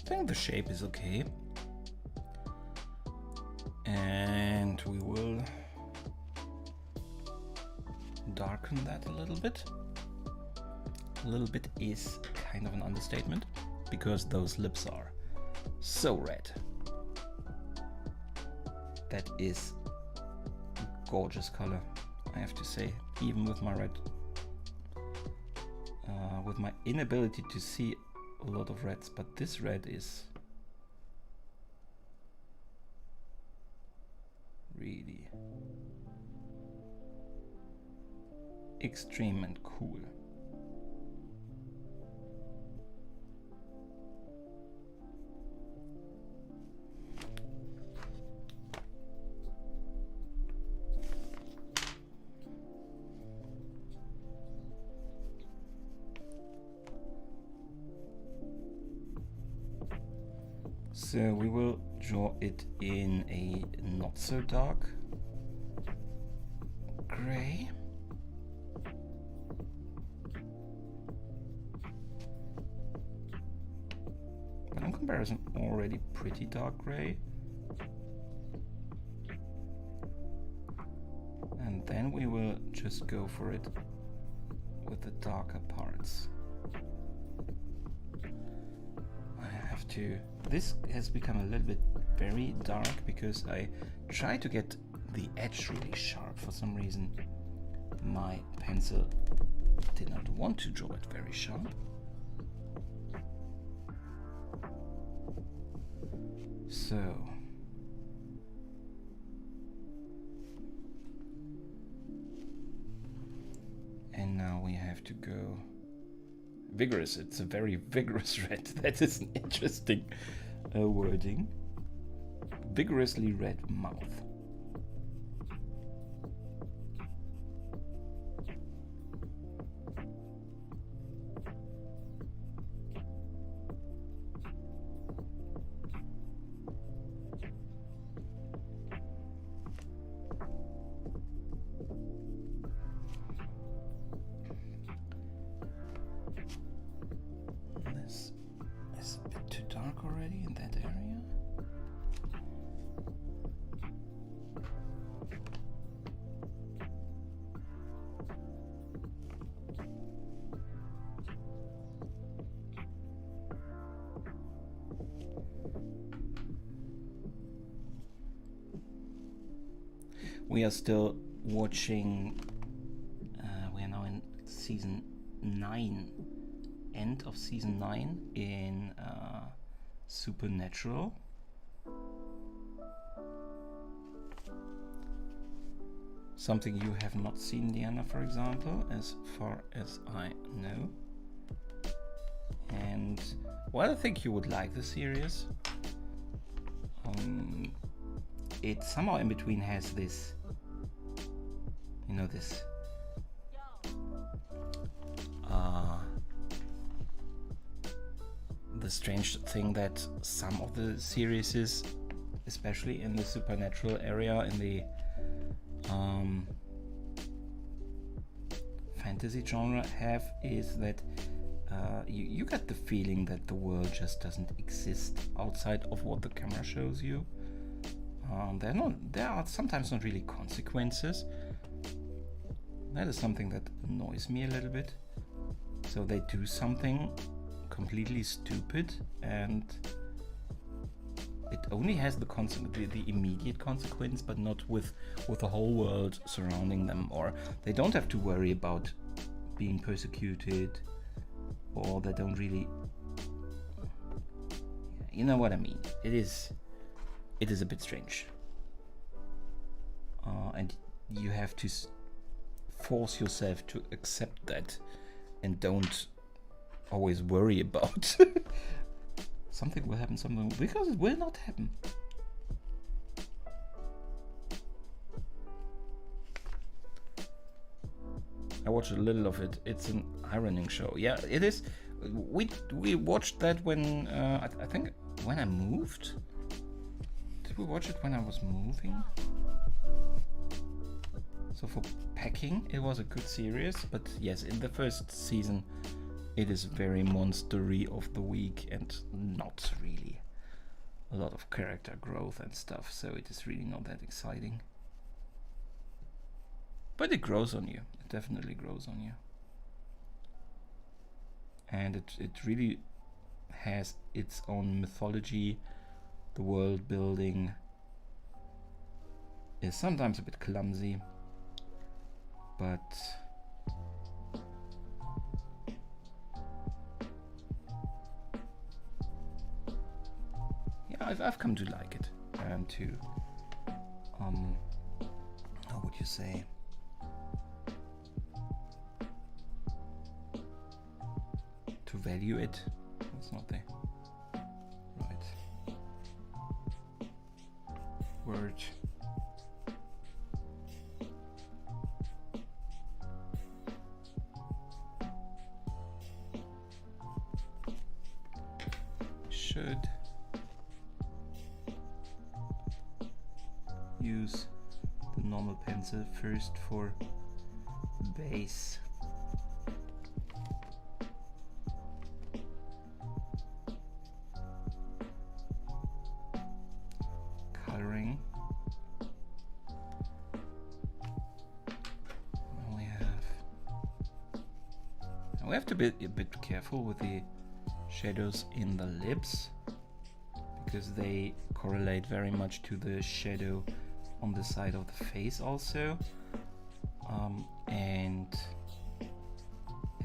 I think the shape is okay, and we will darken that a little bit. A little bit is kind of an understatement, because those lips are so red. That is a gorgeous color, I have to say, even with my red, with my inability to see a lot of reds, but this red is really extreme and cool. So we will draw it in a not so dark gray. But in comparison, already pretty dark gray. And then we will just go for it with the darker parts. This has become a little bit very dark because I try to get the edge really sharp. For some reason my pencil did not want to draw it very sharp. So and now we have to go vigorous. It's a very vigorous red. That is an interesting wording. Vigorously red mouth. Already in that area. We are still watching, we are now in season 9, end of season 9 in Supernatural. Something you have not seen, Diana, for example, as far as I know. And well, I think you would like the series. It somehow in between has this, you know, this the strange thing that some of the series, especially in the supernatural area, in the fantasy genre, have, is that you get the feeling that the world just doesn't exist outside of what the camera shows you. There are sometimes not really consequences. That is something that annoys me a little bit. So they do something completely stupid and it only has the immediate consequence, but not with the whole world surrounding them, or they don't have to worry about being persecuted, or they don't really, you know what I mean. It is a bit strange, and you have to force yourself to accept that and don't always worry about something will happen, because it will not happen. I watched a little of it. It's an ironing show. Yeah, it is. We watched that when I think when I moved. Did we watch it when I was moving? So for packing, it was a good series. But yes, in the first season, it is very monstery of the week and not really a lot of character growth and stuff. So it is really not that exciting. But it grows on you. It definitely grows on you. and it really has its own mythology. The world building is sometimes a bit clumsy, but yeah, I've come to like it, and to how would you say, to value it. That's not the right word. Should use the normal pencil first for base. Coloring. We have to be a bit careful with the shadows in the lips, because they correlate very much to the shadow on the side of the face also, and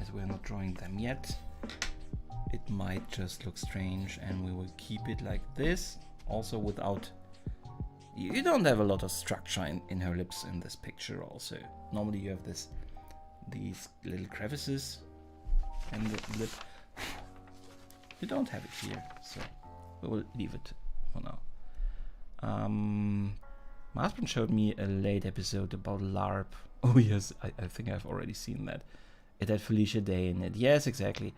as we're not drawing them yet, it might just look strange, and we will keep it like this also without, you don't have a lot of structure in her lips in this picture also. Normally you have these little crevices in the lip. You don't have it here, so we will leave it for now. My husband showed me a late episode about LARP. Oh yes, I think I've already seen that. It had Felicia Day in it. Yes, exactly.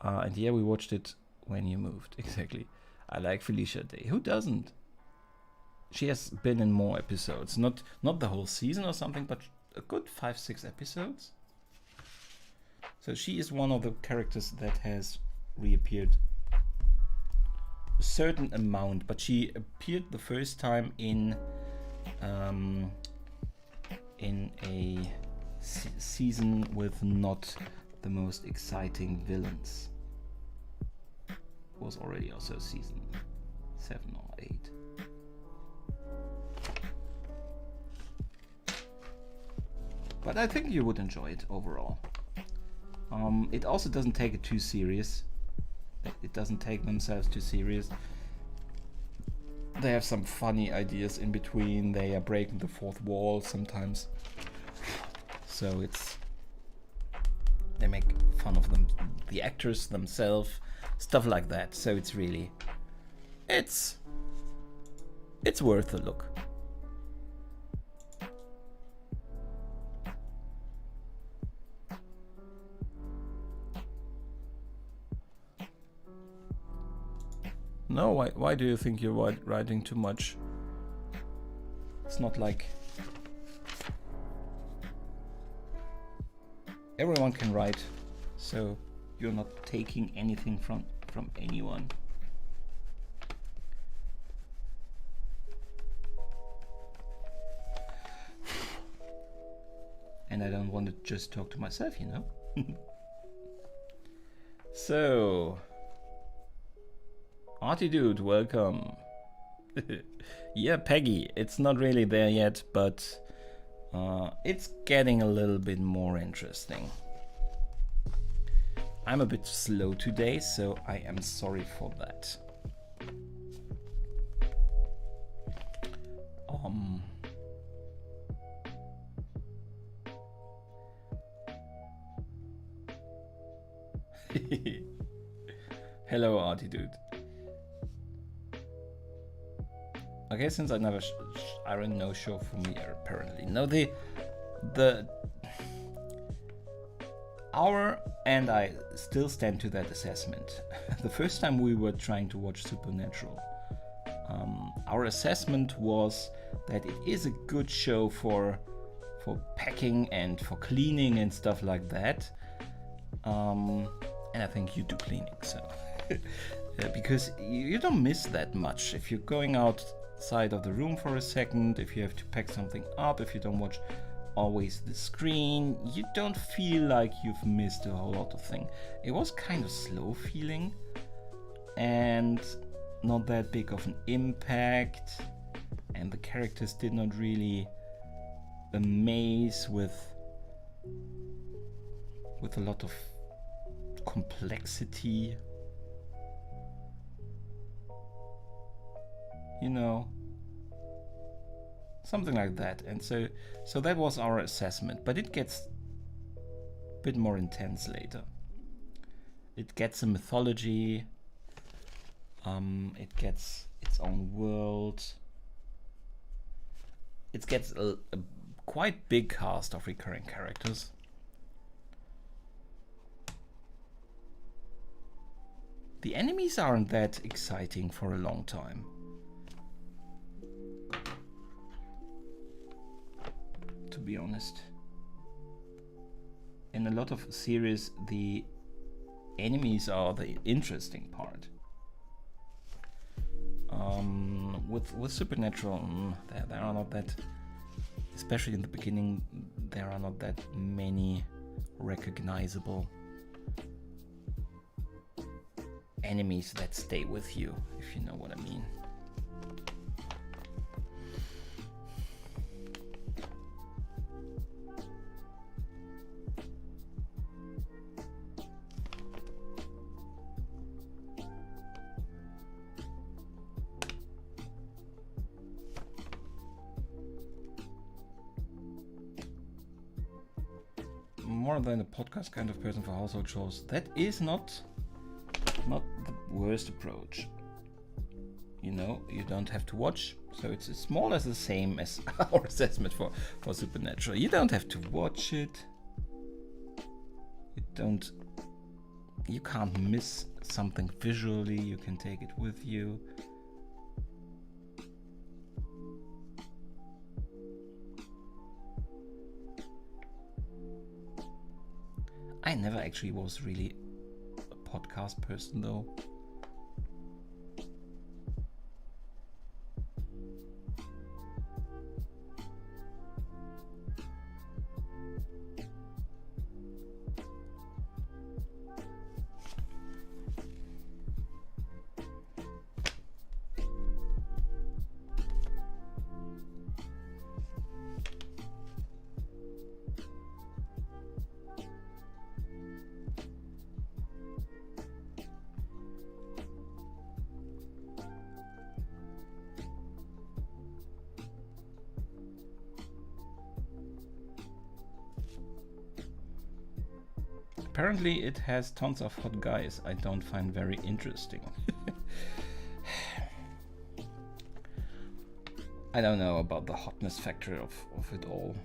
And yeah, we watched it when you moved. Exactly. I like Felicia Day. Who doesn't? She has been in more episodes. Not the whole season or something, but a good 5-6 episodes. So she is one of the characters that has reappeared a certain amount, but she appeared the first time in a season with not the most exciting villains. Was already also season 7 or 8. But I think you would enjoy it overall. It also doesn't take it too serious. It doesn't take themselves too serious. They have some funny ideas in between. They are breaking the fourth wall sometimes. So they make fun of them, the actors themselves, stuff like that. So it's really, it's worth a look. No, why do you think you're writing too much? It's not like everyone can write, so you're not taking anything from anyone. And I don't want to just talk to myself, you know? So, Artie Dude, welcome. Yeah, Peggy, it's not really there yet, but it's getting a little bit more interesting. I'm a bit slow today, so I am sorry for that. Hello, Artie Dude. Okay, since I never Iron no show for me apparently. No, the our and I still stand to that assessment. The first time we were trying to watch Supernatural, our assessment was that it is a good show for packing and for cleaning and stuff like that. And I think you do cleaning, so because you don't miss that much if you're going outside of the room for a second, if you have to pack something up, if you don't watch always the screen, you don't feel like you've missed a whole lot of things. It was kind of slow feeling and not that big of an impact, and the characters did not really amaze with a lot of complexity, you know, something like that. And so that was our assessment, but it gets a bit more intense later. It gets a mythology, it gets its own world, it gets a quite big cast of recurring characters. The enemies aren't that exciting for a long time. To be honest. In a lot of series, the enemies are the interesting part. With Supernatural, there are not that, especially in the beginning, there are not that many recognizable enemies that stay with you, if you know what I mean. More than a podcast kind of person for household chores, that is not the worst approach. You know, you don't have to watch, so it's more or less the same as our assessment for Supernatural. You don't have to watch it. You can't miss something visually. You can take it with you. I never actually was really a podcast person though. Apparently it has tons of hot guys I don't find very interesting. I don't know about the hotness factor of it all.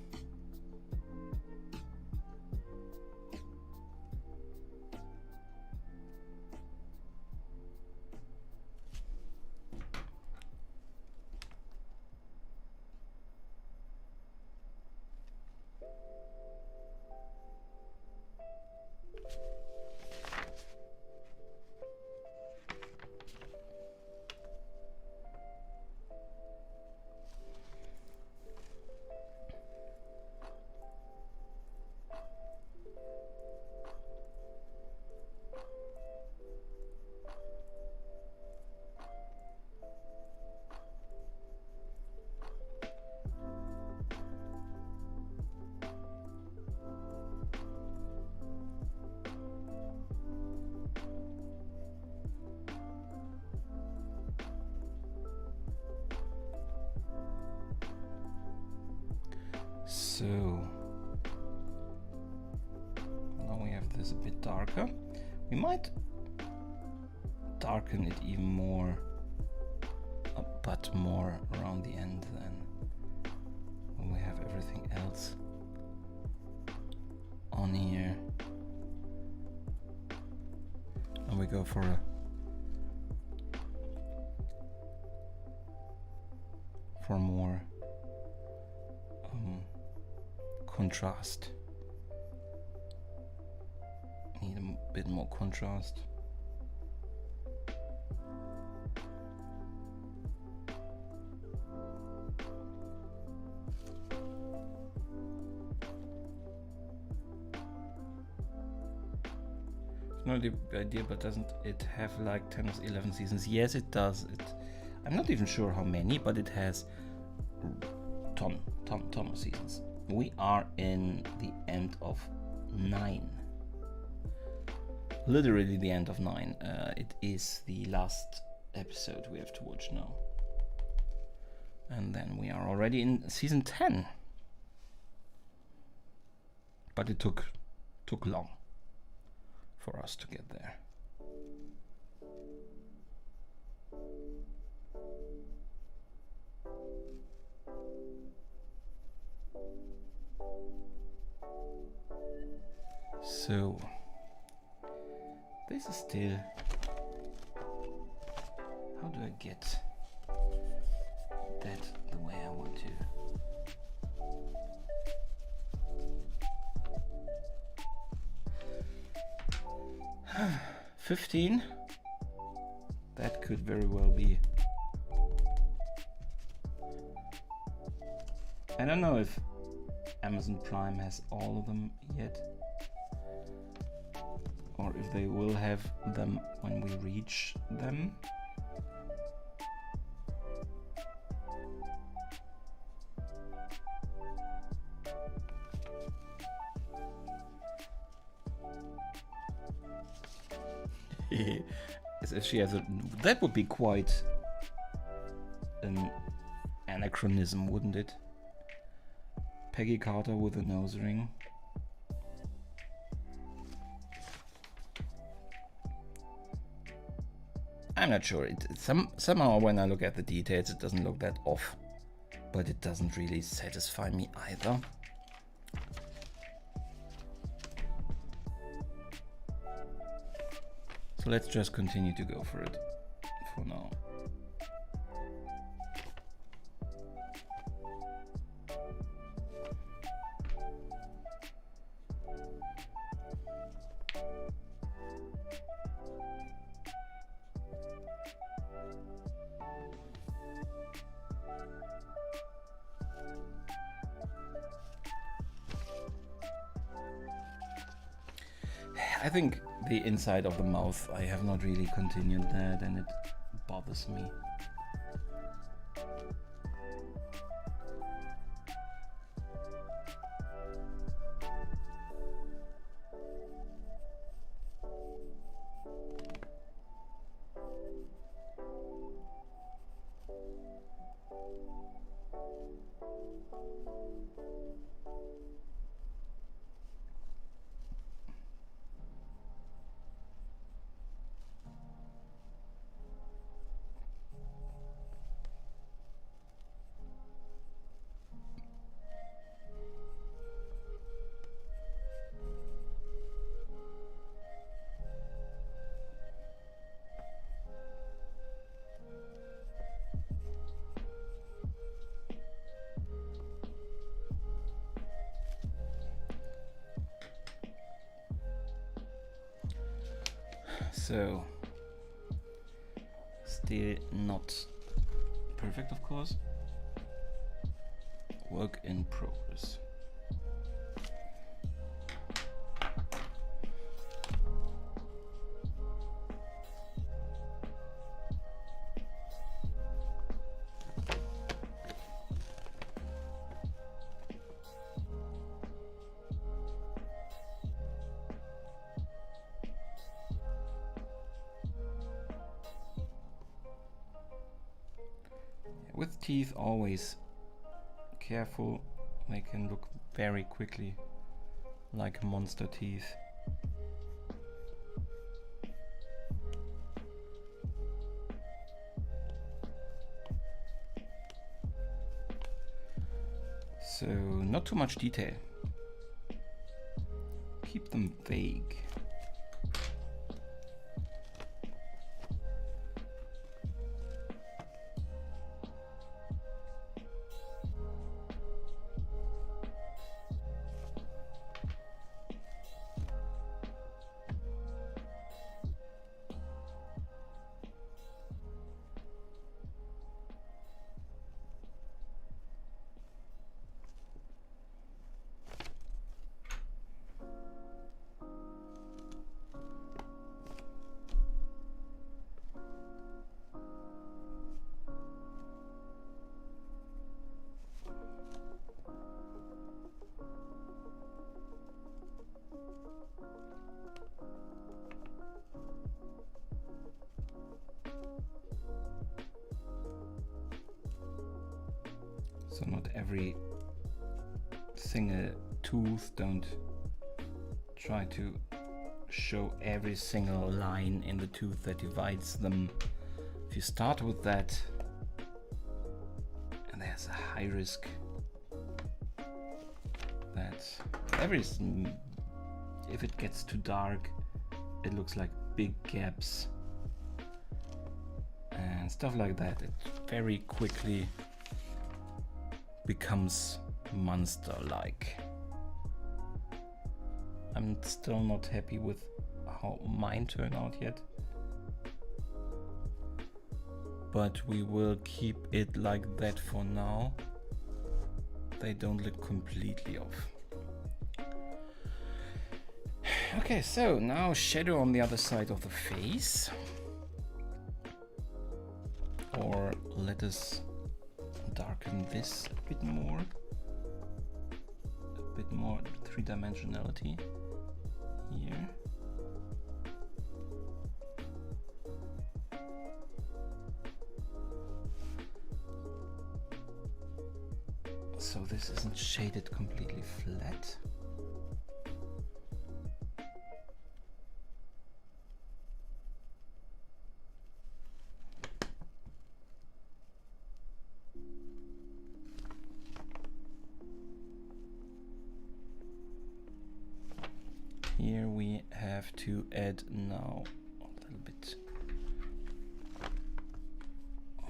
So now we have this a bit darker. We might darken it even more, but more around the end then, when we have everything else on here. And we go for more contrast. Need a bit more contrast. no idea, but doesn't it have like 10 or 11 seasons? Yes, it does. I'm not even sure how many, but it has ton of seasons. We are in the end of 9. Literally the end of 9. It is the last episode we have to watch now. And then we are already in season 10. But it took long for us to get there. So this is still, how do I get that the way I want to? 15? That could very well be. I don't know if Amazon Prime has all of them yet, or if they will have them when we reach them. As if she has a, that would be quite an anachronism, wouldn't it? Peggy Carter with a nose ring. I'm not sure. Somehow when I look at the details, it doesn't look that off, but it doesn't really satisfy me either. So let's just continue to go for it for now. I think the inside of the mouth, I have not really continued that, and it bothers me. So, still not perfect, of course. Work in progress. With teeth, always careful. They can look very quickly like monster teeth. So, not too much detail. Keep them vague. So not every single tooth, don't try to show every single line in the tooth that divides them. If you start with that, and there's a high risk that if it gets too dark, it looks like big gaps and stuff like that. It very quickly becomes monster-like. I'm still not happy with how mine turned out yet, but we will keep it like that for now. They don't look completely off. Okay, so now shadow on the other side of the face. Or let us darken this a bit more. A bit more three-dimensionality here. So this isn't shaded completely flat. Here we have to add now a little bit.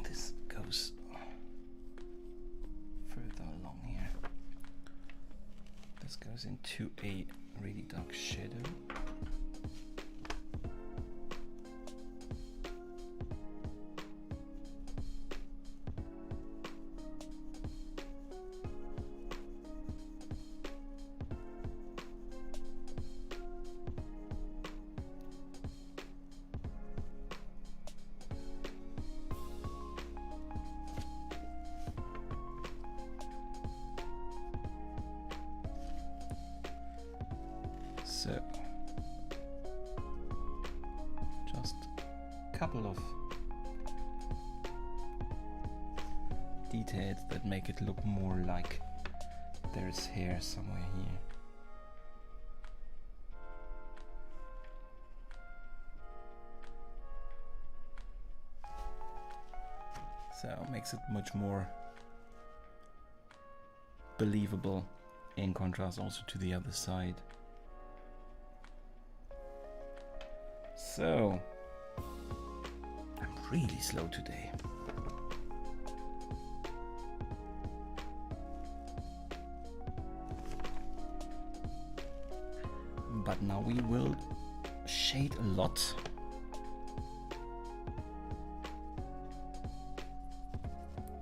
This goes further along here. This goes into a really dark shadow. So, just a couple of details that make it look more like there's hair somewhere here. So it makes it much more believable in contrast also to the other side. So, I'm really slow today. But now we will shade a lot.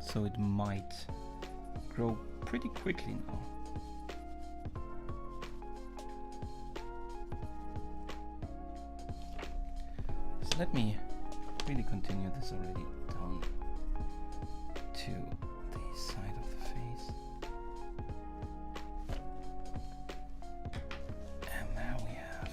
So it might grow pretty quickly now. Let me really continue this already down to the side of the face. And now we have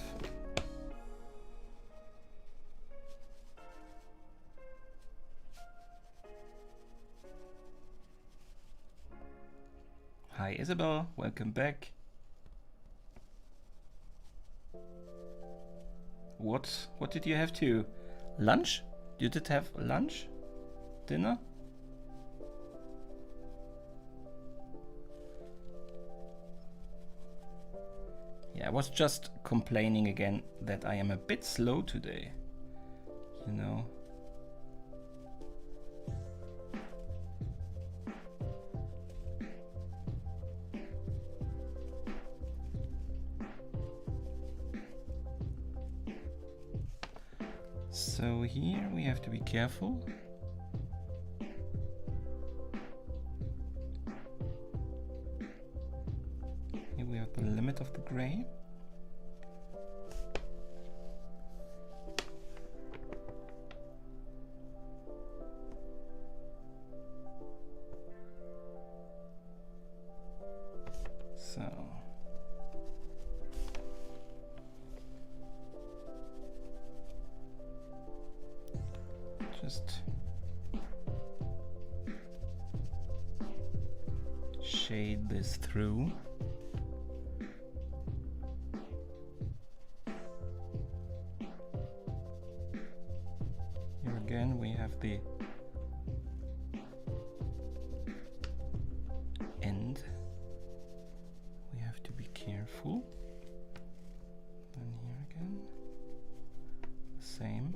Hi Isabel, welcome back. What did you have to lunch? You did have lunch? Dinner? Yeah, I was just complaining again that I am a bit slow today. You know. So here we have to be careful. Here we have the limit of the gray. So just shade this through. Here again we have the end. We have to be careful. Then here again, the same.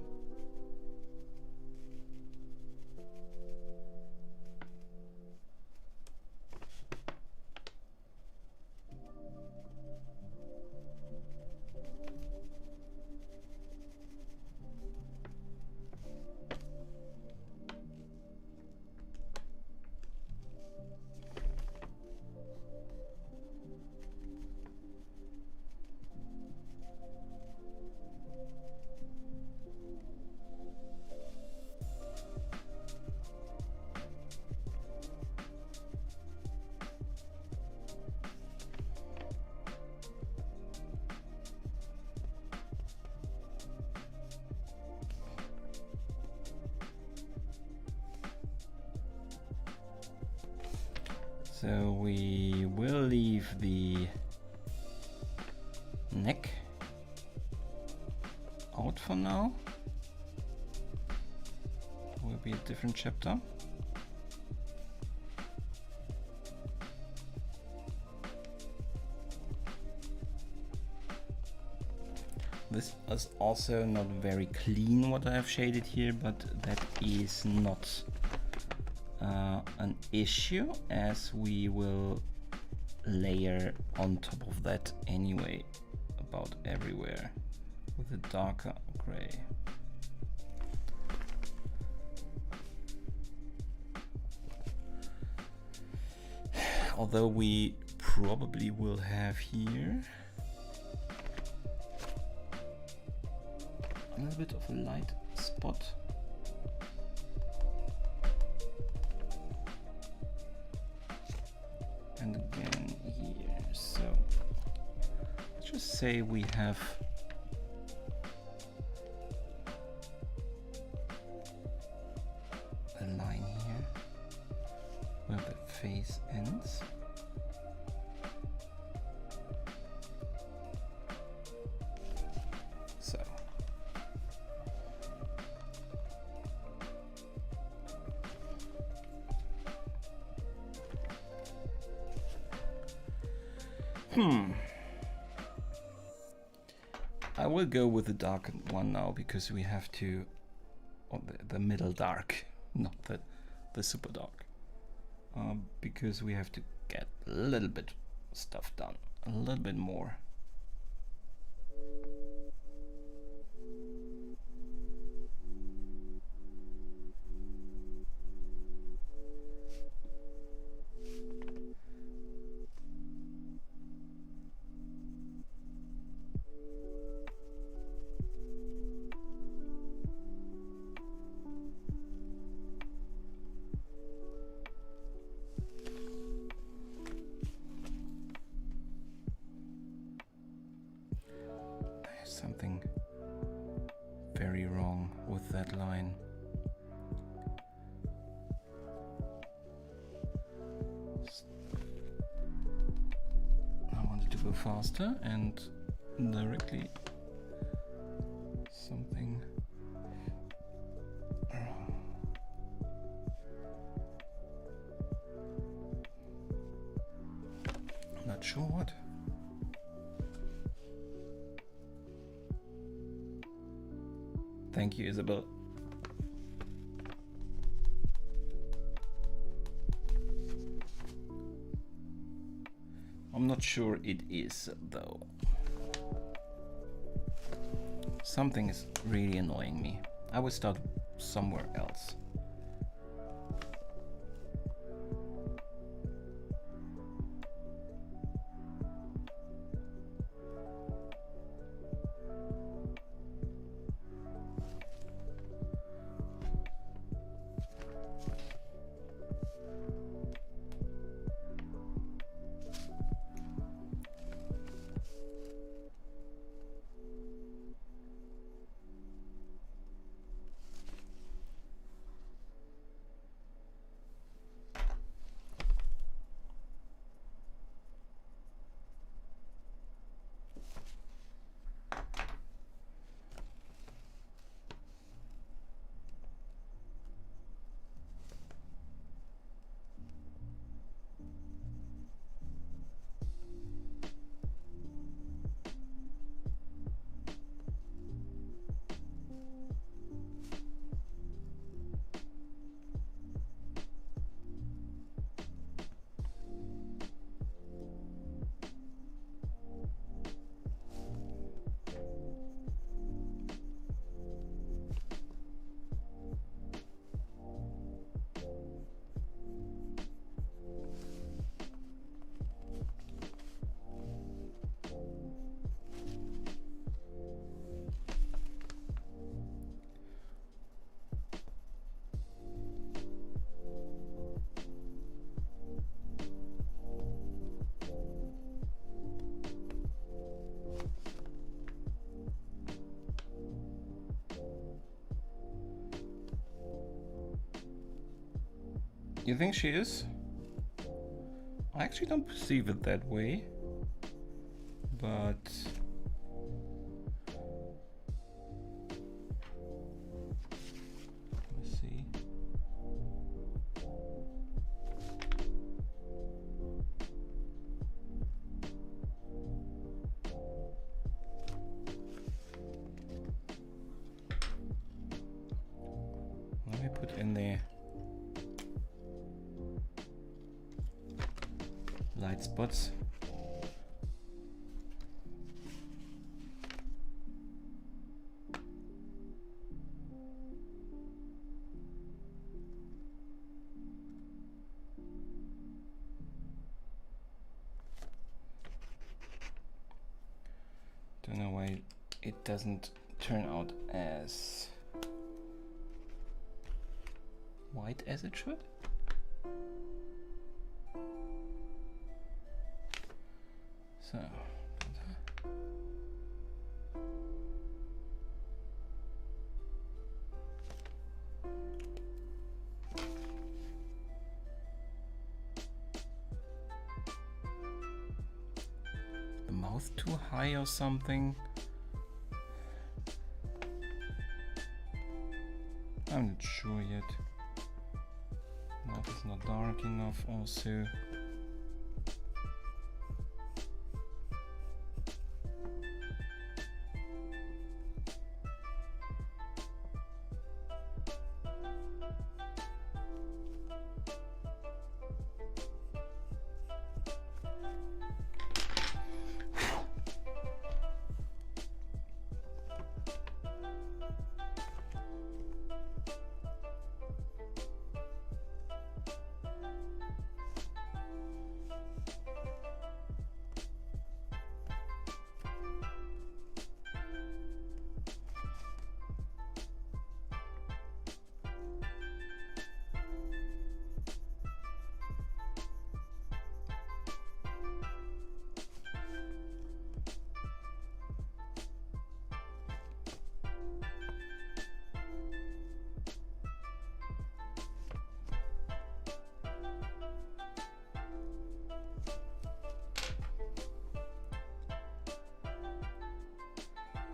So we will leave the neck out for now. It will be a different chapter. This is also not very clean what I have shaded here, but that is not an issue, as we will layer on top of that anyway about everywhere with a darker gray. Although we probably will have here a little bit of a light spot. And again here, so let's just say we have a line here where the face ends. So I will go with the darkened one now, because we have to, or the middle dark, not the super dark, because we have to get a little bit stuff done, a little bit more. Something very wrong with that line. I wanted to go faster and directly something wrong. Not sure what. Thank you, Isabel. I'm not sure it is, though. Something is really annoying me. I will start somewhere else. You think she is? I actually don't perceive it that way, but let's see. Let me put in the light spots. Don't know why it doesn't turn out as white as it should. So, the mouth too high or something? I'm not sure yet. Mouth is not dark enough also.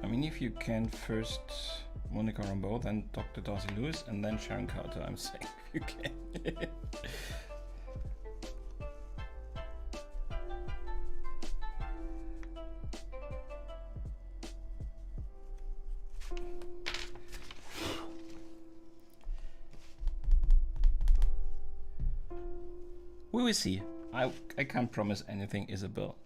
I mean, if you can first Monica Rambeau, then Dr. Darcy Lewis, and then Sharon Carter, I'm saying if you can. We will see. I can't promise anything, Isabel.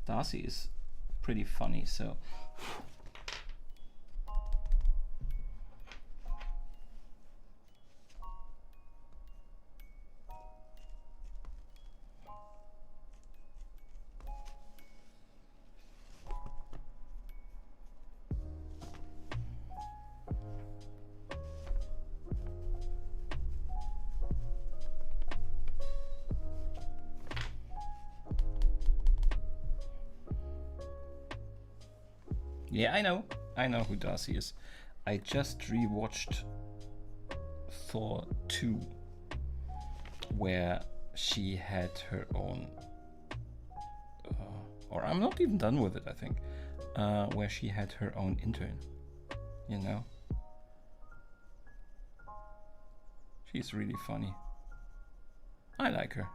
Darcy is pretty funny, so yeah, I know who Darcy is. I just rewatched Thor 2, where she had her own, or I'm not even done with it, I think, where she had her own intern, you know? She's really funny. I like her.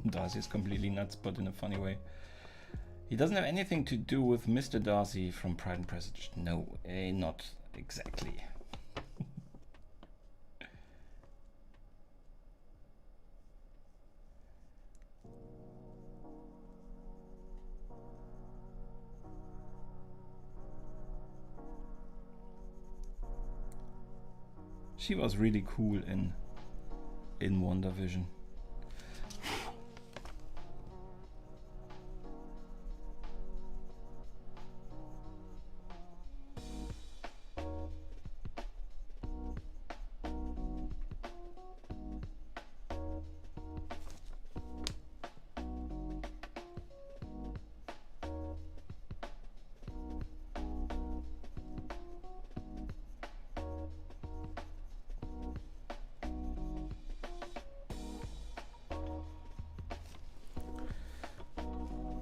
Darcy is completely nuts, but in a funny way. He doesn't have anything to do with Mr. Darcy from Pride and Prejudice. No, not exactly. She was really cool in WandaVision.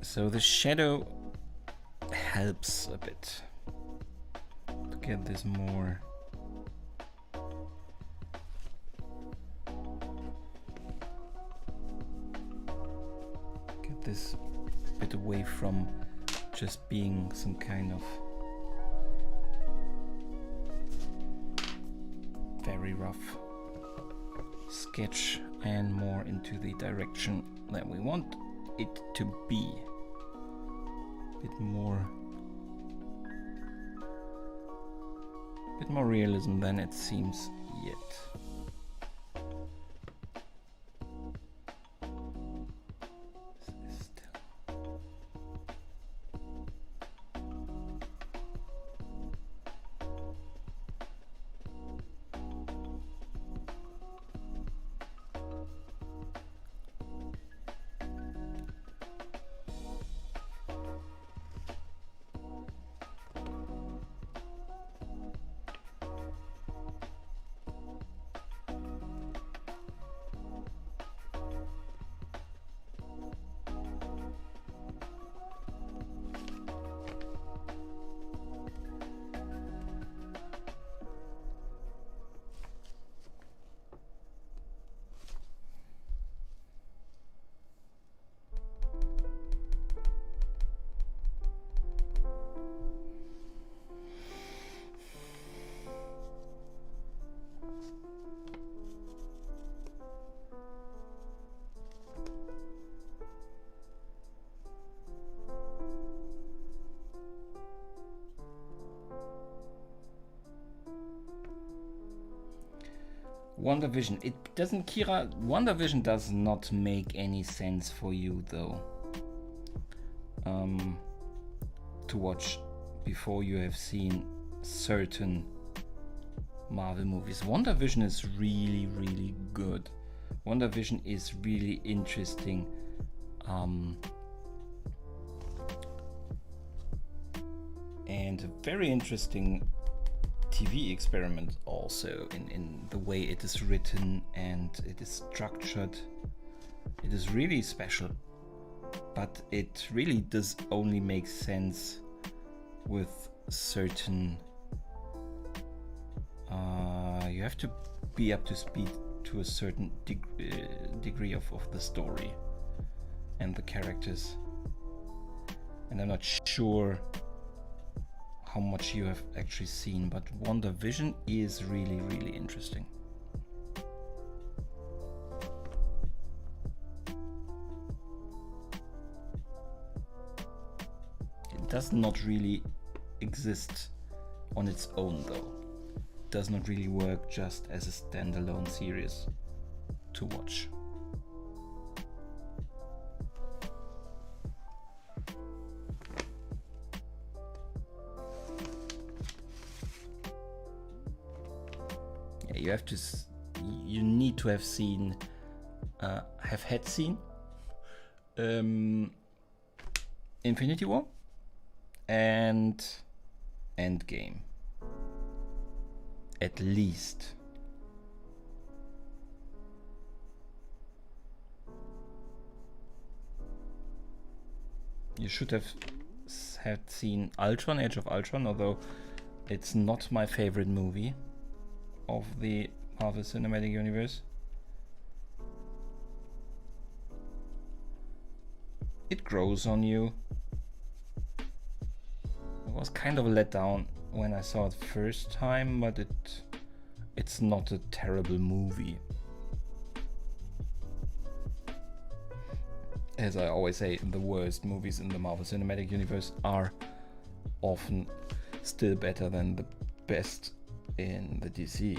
So the shadow helps a bit to get this more bit away from just being some kind of very rough sketch and more into the direction that we want it to be. Bit more realism than it seems yet. WandaVision. It doesn't, Kira. WandaVision does not make any sense for you, though. To watch before you have seen certain Marvel movies. WandaVision is really, really good. WandaVision is really interesting. And a very interesting TV experiment also in the way it is written and it is structured. It is really special, but it really does only make sense with certain you have to be up to speed to a certain degree of the story and the characters, and I'm not sure how much you have actually seen, but WandaVision is really, really interesting. It does not really exist on its own, though. It does not really work just as a standalone series to watch. You need to have seen, had seen Infinity War and Endgame, at least. You should have had seen Ultron, Age of Ultron, although it's not my favorite movie of the Marvel Cinematic Universe. It grows on you. I was kind of let down when I saw it first time, but it's not a terrible movie. As I always say, the worst movies in the Marvel Cinematic Universe are often still better than the best in the DC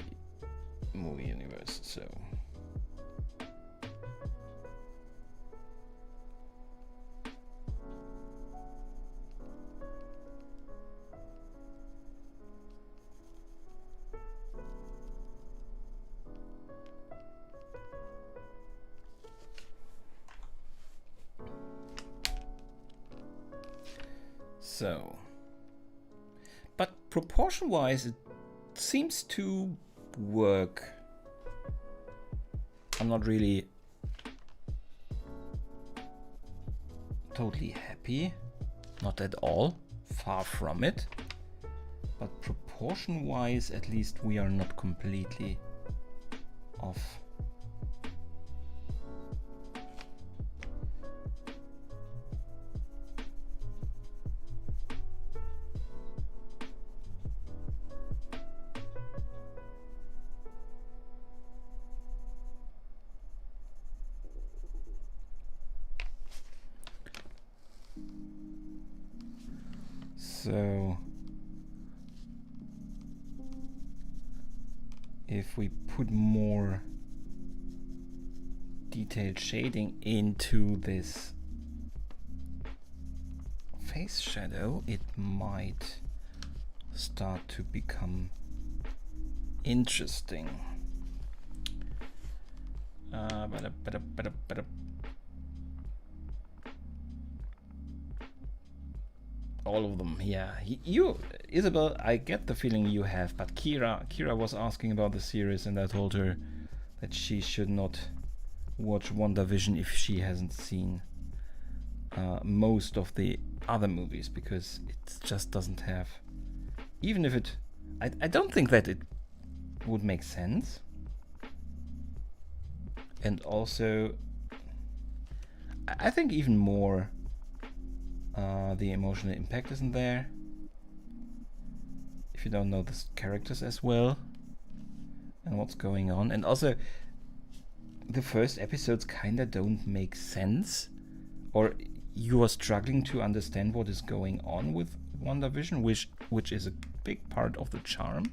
movie universe, so. So, but proportion-wise, it seems to work. I'm not really totally happy, not at all, far from it. But proportion-wise, at least we are not completely off. So if we put more detailed shading into this face shadow, it might start to become interesting. All of them, yeah. You, Isabel, I get the feeling you have, but Kira was asking about the series, and I told her that she should not watch WandaVision if she hasn't seen most of the other movies, because it just doesn't have, even if it, I don't think that it would make sense. And also, I think even more, the emotional impact isn't there if you don't know the characters as well and what's going on. And also, the first episodes kinda don't make sense, or you are struggling to understand what is going on with WandaVision, which is a big part of the charm,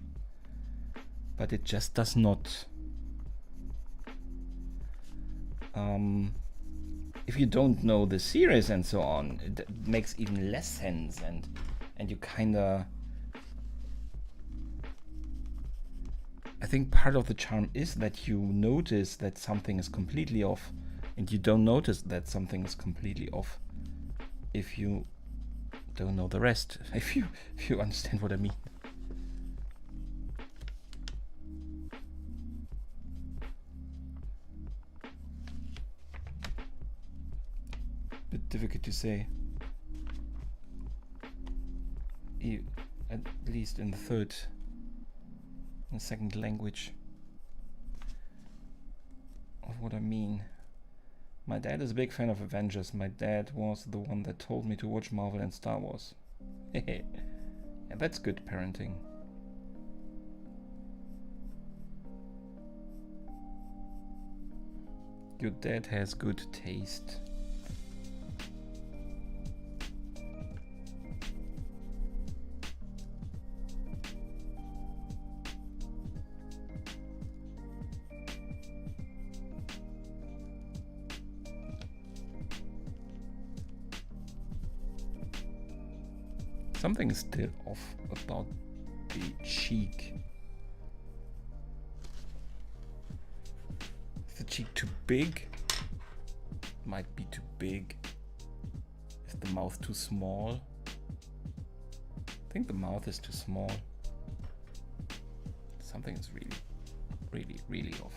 but it just does not. If you don't know the series and so on, it makes even less sense, and you kinda. I think part of the charm is that you notice that something is completely off, and you don't notice that something is completely off if you don't know the rest. If you understand what I mean. Bit difficult to say. At least in the second language of what I mean. My dad is a big fan of Avengers. My dad was the one that told me to watch Marvel and Star Wars. Yeah, that's good parenting. Your dad has good taste. Something is still off about the cheek. Is the cheek too big? Might be too big. Is the mouth too small? I think the mouth is too small. Something is really off.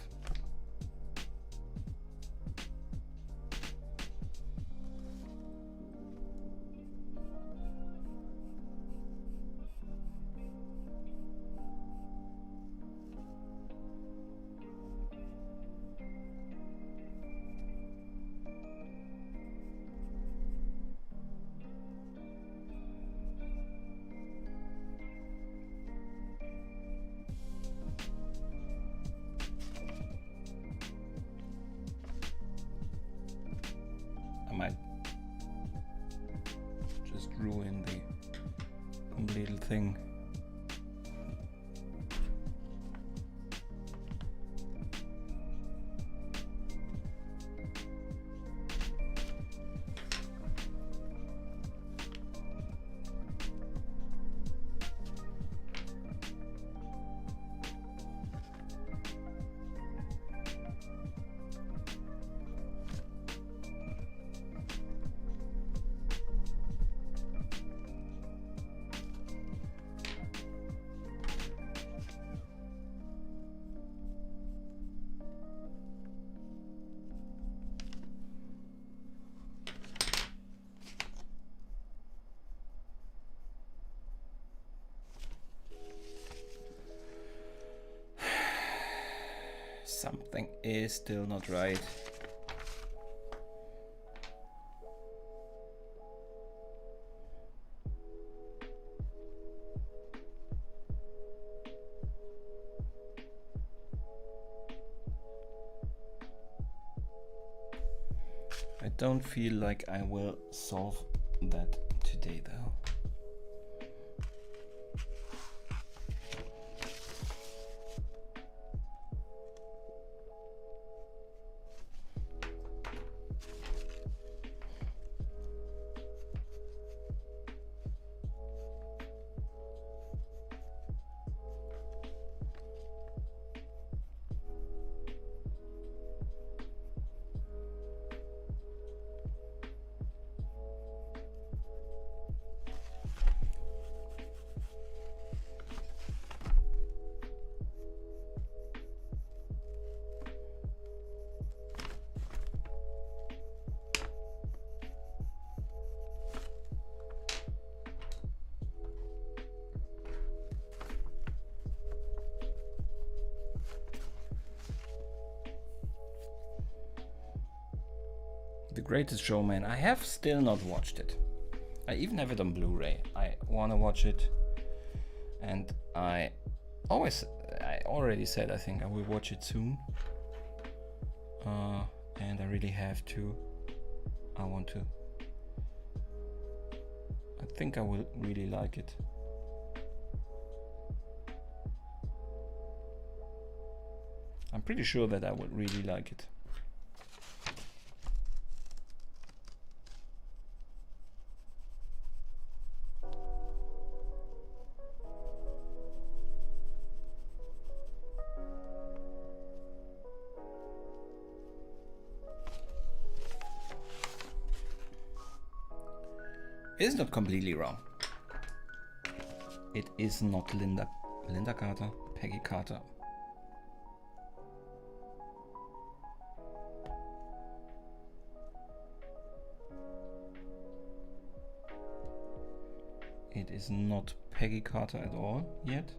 Might just ruin the little thing. Something is still not right. I don't feel like I will solve that today though. The Greatest Showman. I have still not watched it. I even have it on Blu-ray. I want to watch it, and I already said I think I will watch it soon. And I really have to. I want to. I think I will really like it. I'm pretty sure that I would really like it. It is not completely wrong. It is not Linda Carter, Peggy Carter. It is not Peggy Carter at all yet.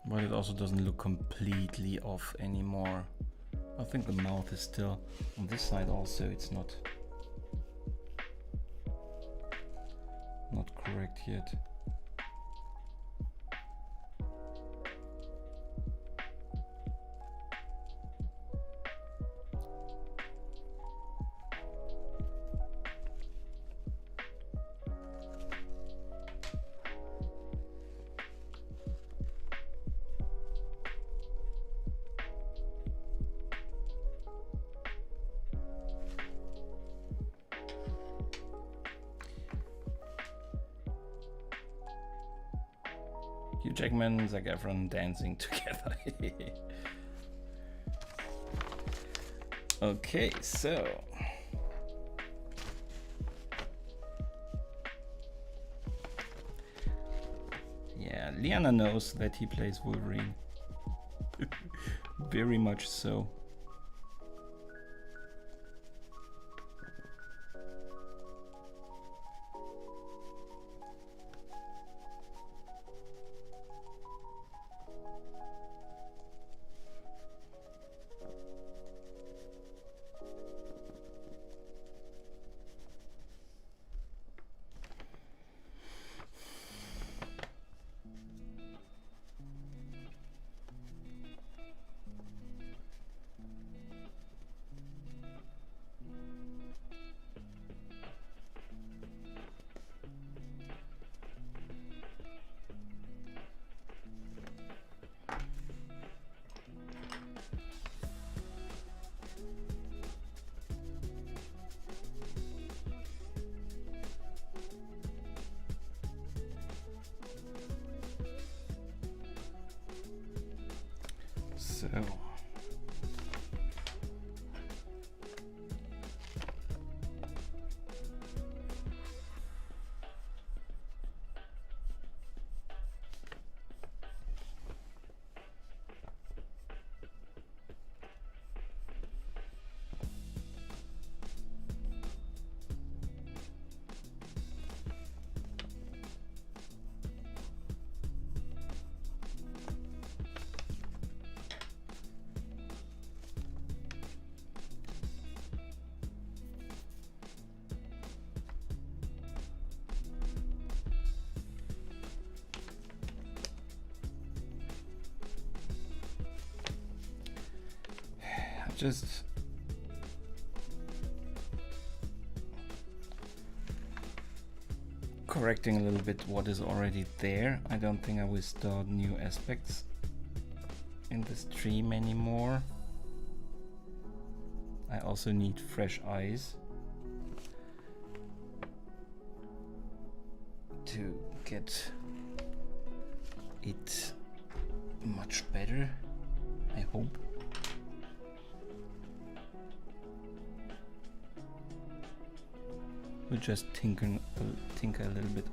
But it also doesn't look completely off anymore. I think the mouth is still on this side also. It's not correct yet. Hugh Jackman and Zac Efron dancing together. Okay, so yeah, Liana knows that he plays Wolverine. Very much so. so. Just correcting a little bit what is already there. I don't think I will start new aspects in the stream anymore. I also need fresh eyes to get it much better, I hope. We'll just tinker a little bit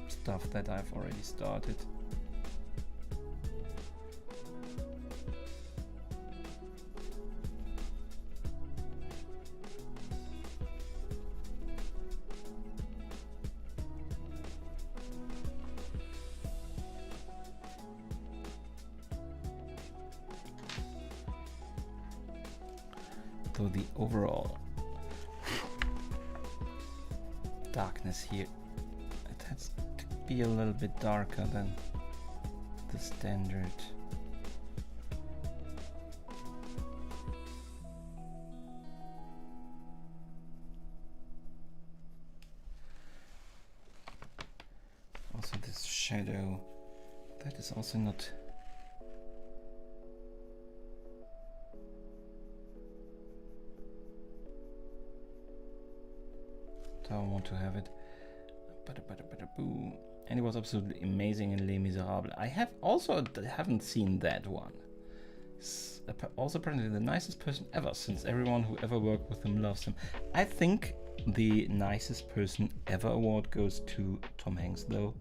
stuff that I've already started. So the overall darkness here, it has to be a little bit darker than the standard. Also this shadow, that is also not how I want to have it. And it was absolutely amazing in Les Miserables. I haven't seen that one. Also apparently the nicest person ever, since everyone who ever worked with him loves him. I think the nicest person ever award goes to Tom Hanks though.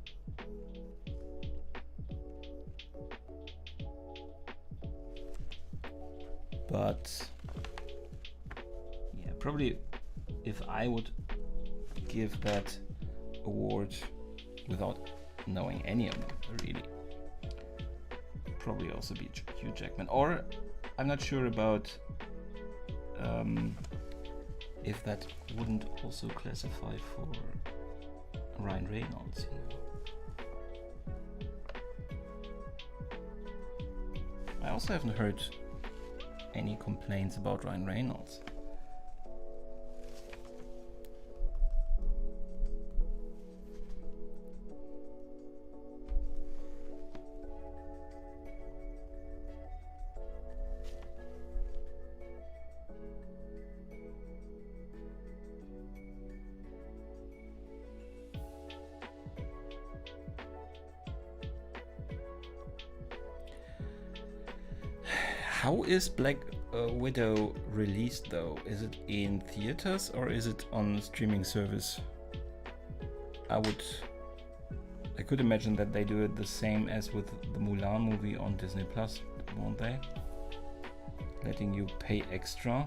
But yeah, probably if I would give that award without knowing any of them, really, probably also be Hugh Jackman. Or I'm not sure about if that wouldn't also classify for Ryan Reynolds, you know. I also haven't heard any complaints about Ryan Reynolds. How is Black Widow released though? Is it in theaters or is it on streaming service? I could imagine that they do it the same as with the Mulan movie on Disney Plus, won't they? Letting you pay extra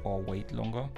or wait longer.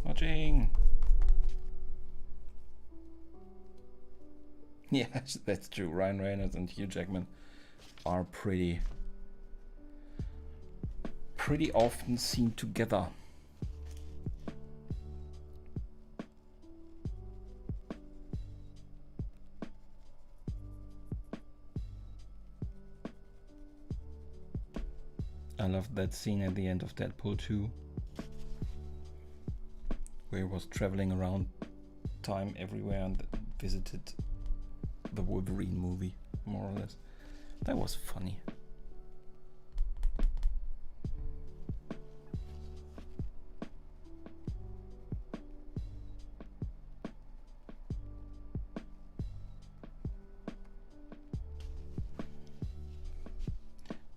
Smudging. Yes, that's true. Ryan Reynolds and Hugh Jackman are pretty often seen together. I love that scene at the end of Deadpool 2, where he was traveling around time everywhere and visited the Wolverine movie, more or less. That was funny.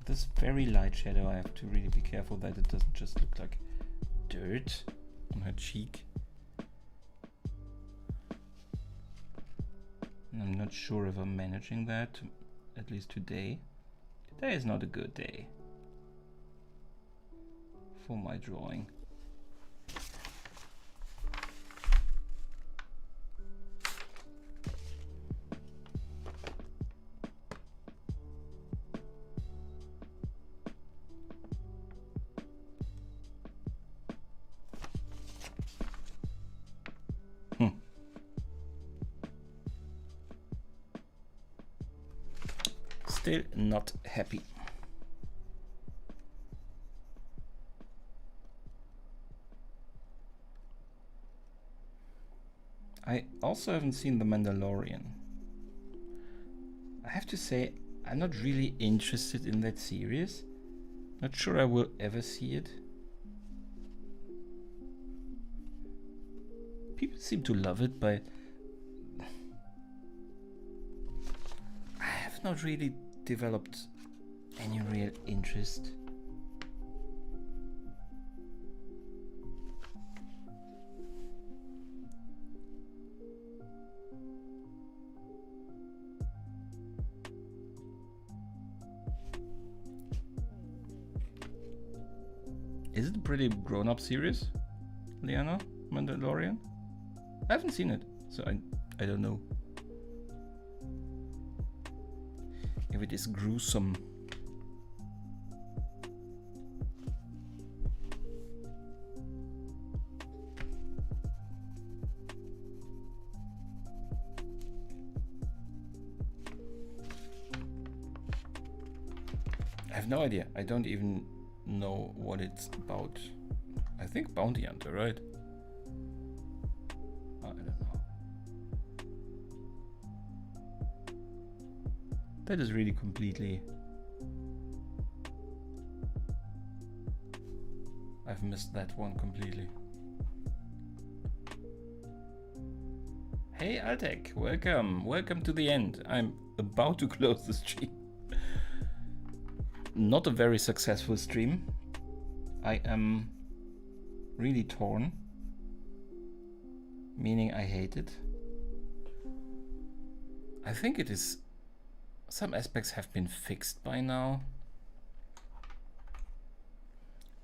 This very light shadow, I have to really be careful that it doesn't just look like dirt on her cheek. And I'm not sure if I'm managing that, at least today. Today is not a good day for my drawing. Still not happy. I also haven't seen The Mandalorian. I have to say, I'm not really interested in that series. Not sure I will ever see it. People seem to love it, but I have not really developed any real interest. Is it a pretty grown-up series, Liana? Mandalorian? I haven't seen it, so I don't know if it is gruesome. I have no idea. I don't even know what it's about. I think Bounty Hunter, right? I don't know. That is really completely... I've missed that one completely. Hey Altek, welcome. Welcome to the end. I'm about to close the stream. Not a very successful stream. I am really torn, meaning I hate it. I think it is... Some aspects have been fixed by now.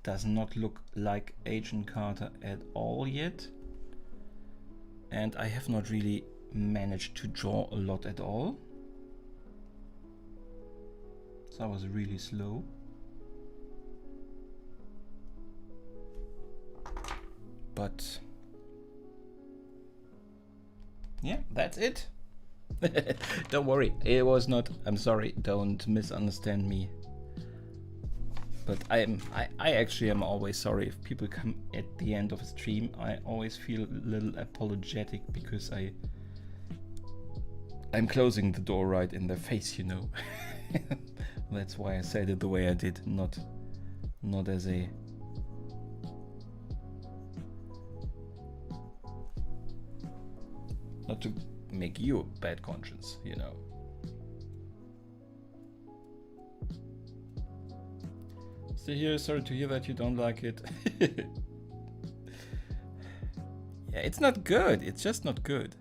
Does not look like Agent Carter at all yet. And I have not really managed to draw a lot at all. So I was really slow. But yeah, that's it. Don't worry, it was not... I'm sorry, don't misunderstand me. But I actually am always sorry if people come at the end of a stream. I always feel a little apologetic because I'm closing the door right in their face, you know. That's why I said it the way I did, not as a... Not to make you a bad conscience, you know. Stay here, sorry to hear that you don't like it. Yeah, it's not good, it's just not good.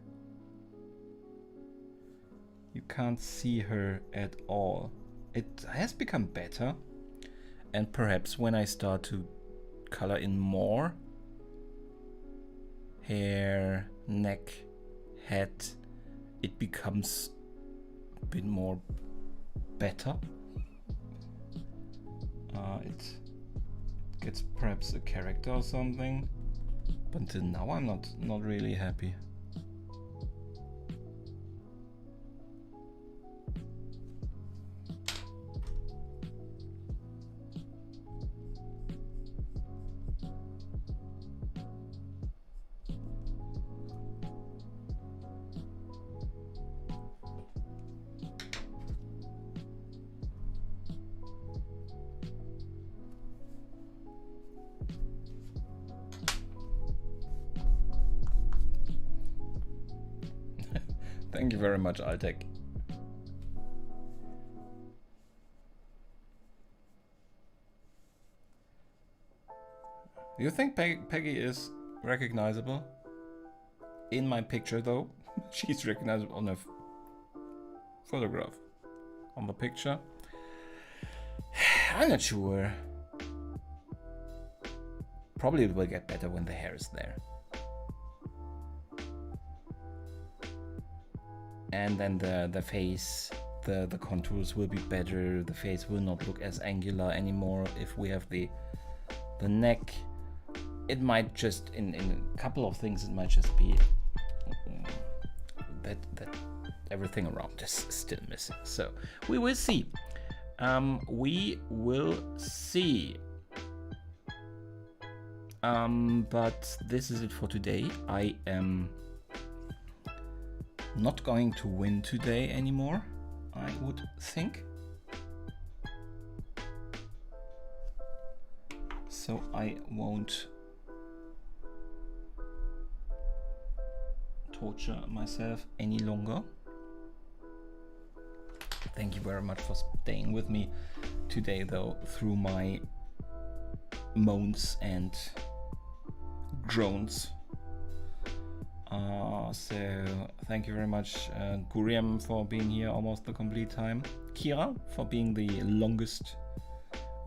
You can't see her at all. It has become better, and perhaps when I start to color in more hair, neck, head, it becomes bit more better. It gets perhaps a character or something, but until now I'm not really happy. Thank you very much, Altek. Do you think Peggy is recognizable? In my picture though, she's recognizable on a photograph. On the picture, I'm not sure. Probably it will get better when the hair is there. And then the face, the contours will be better. The face will not look as angular anymore if we have the neck. It might just, in a couple of things, it might just be that everything around is still missing. So we will see. We will see. But this is it for today. I am not going to win today anymore, I would think. So I won't torture myself any longer. Thank you very much for staying with me today though, through my moans and groans. So thank you very much, Guriam, for being here almost the complete time. Kira for being the longest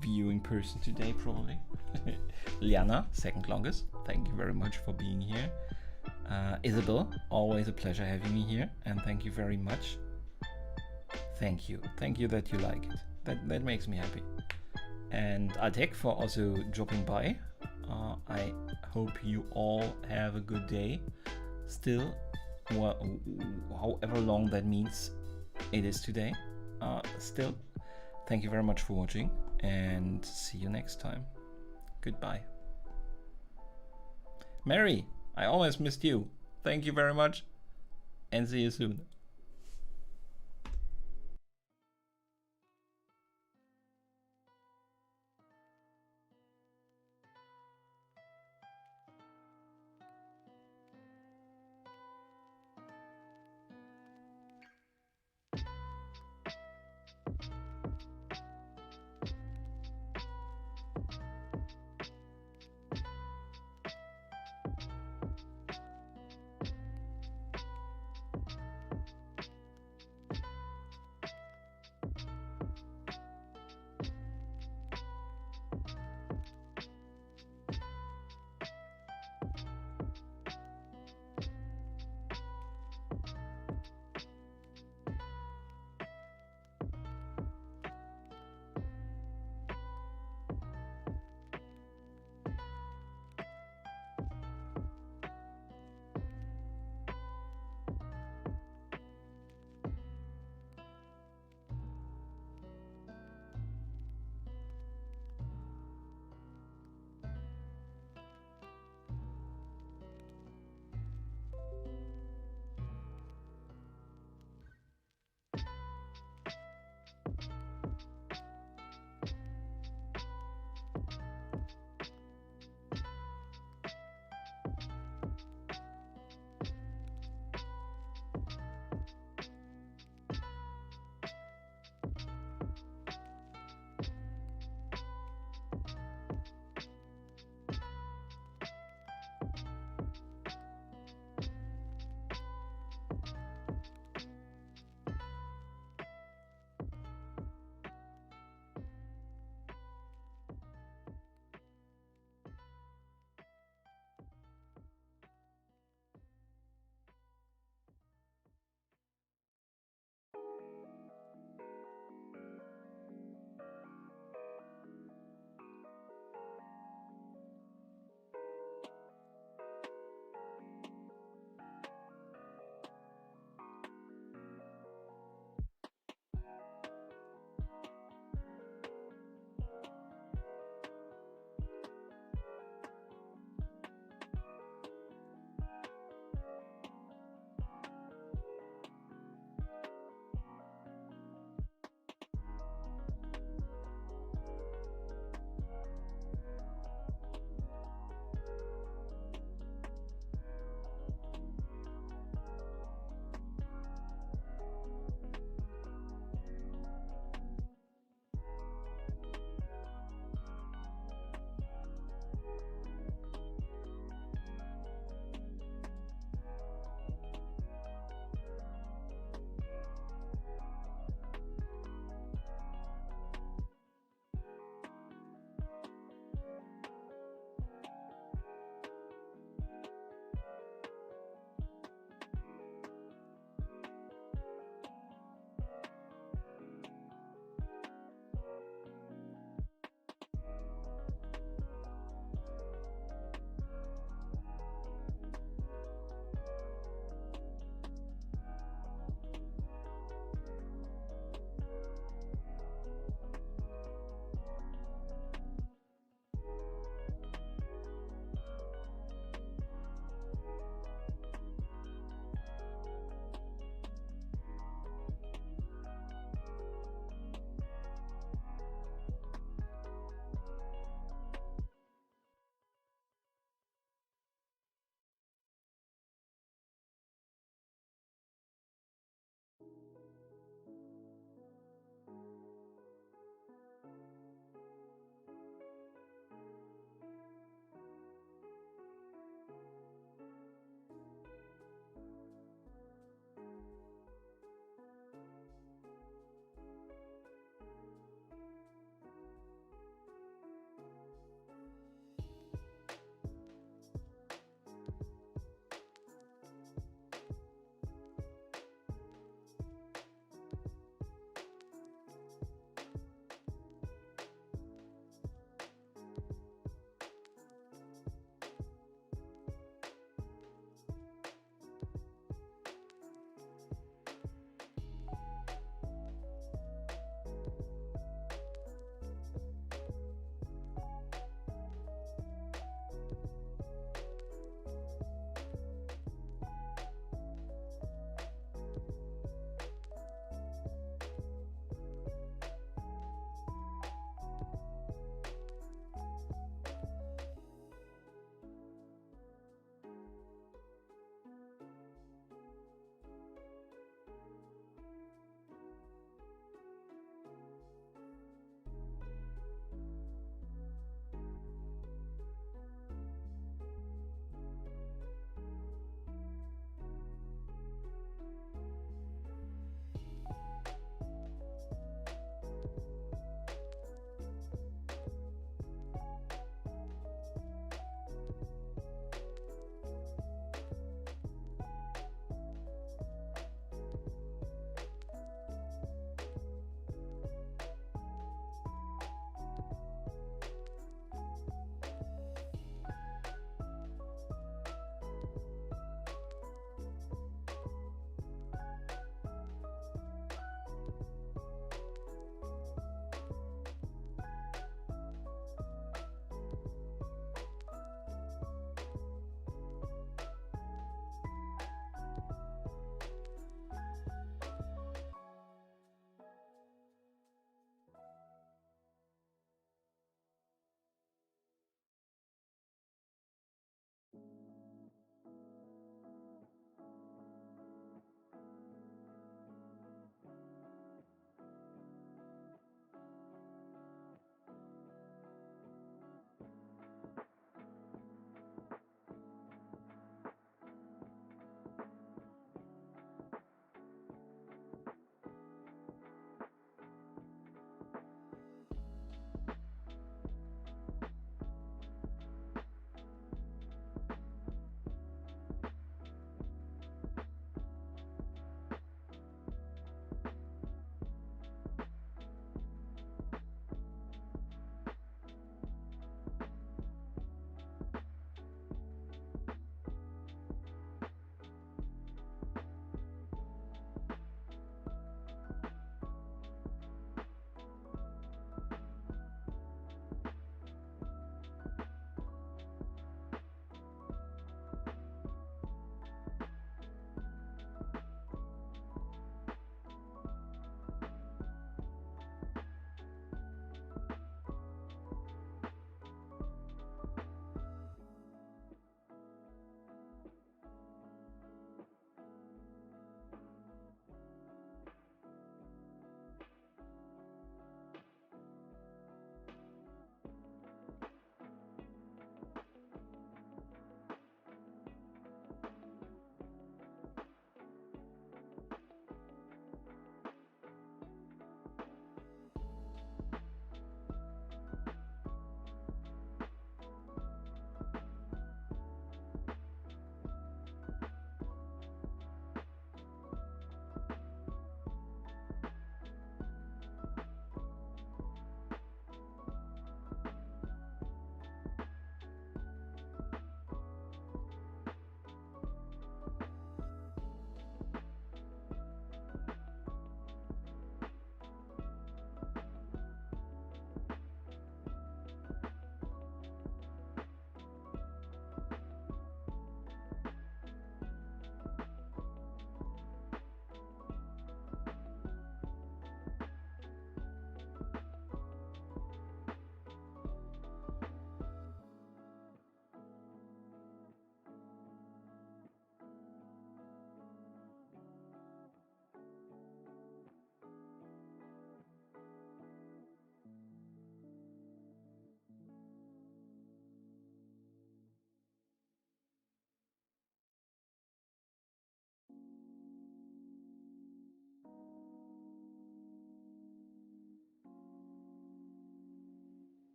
viewing person today, probably. Liana, second longest. Thank you very much for being here. Isabel, always a pleasure having me here, and thank you very much. Thank you that you like it. That makes me happy. And Altek for also dropping by. I hope you all have a good day. Still, well, however long that means it is today. Still, thank you very much for watching, and see you next time. Goodbye. Mary, I always missed you. Thank you very much, and see you soon.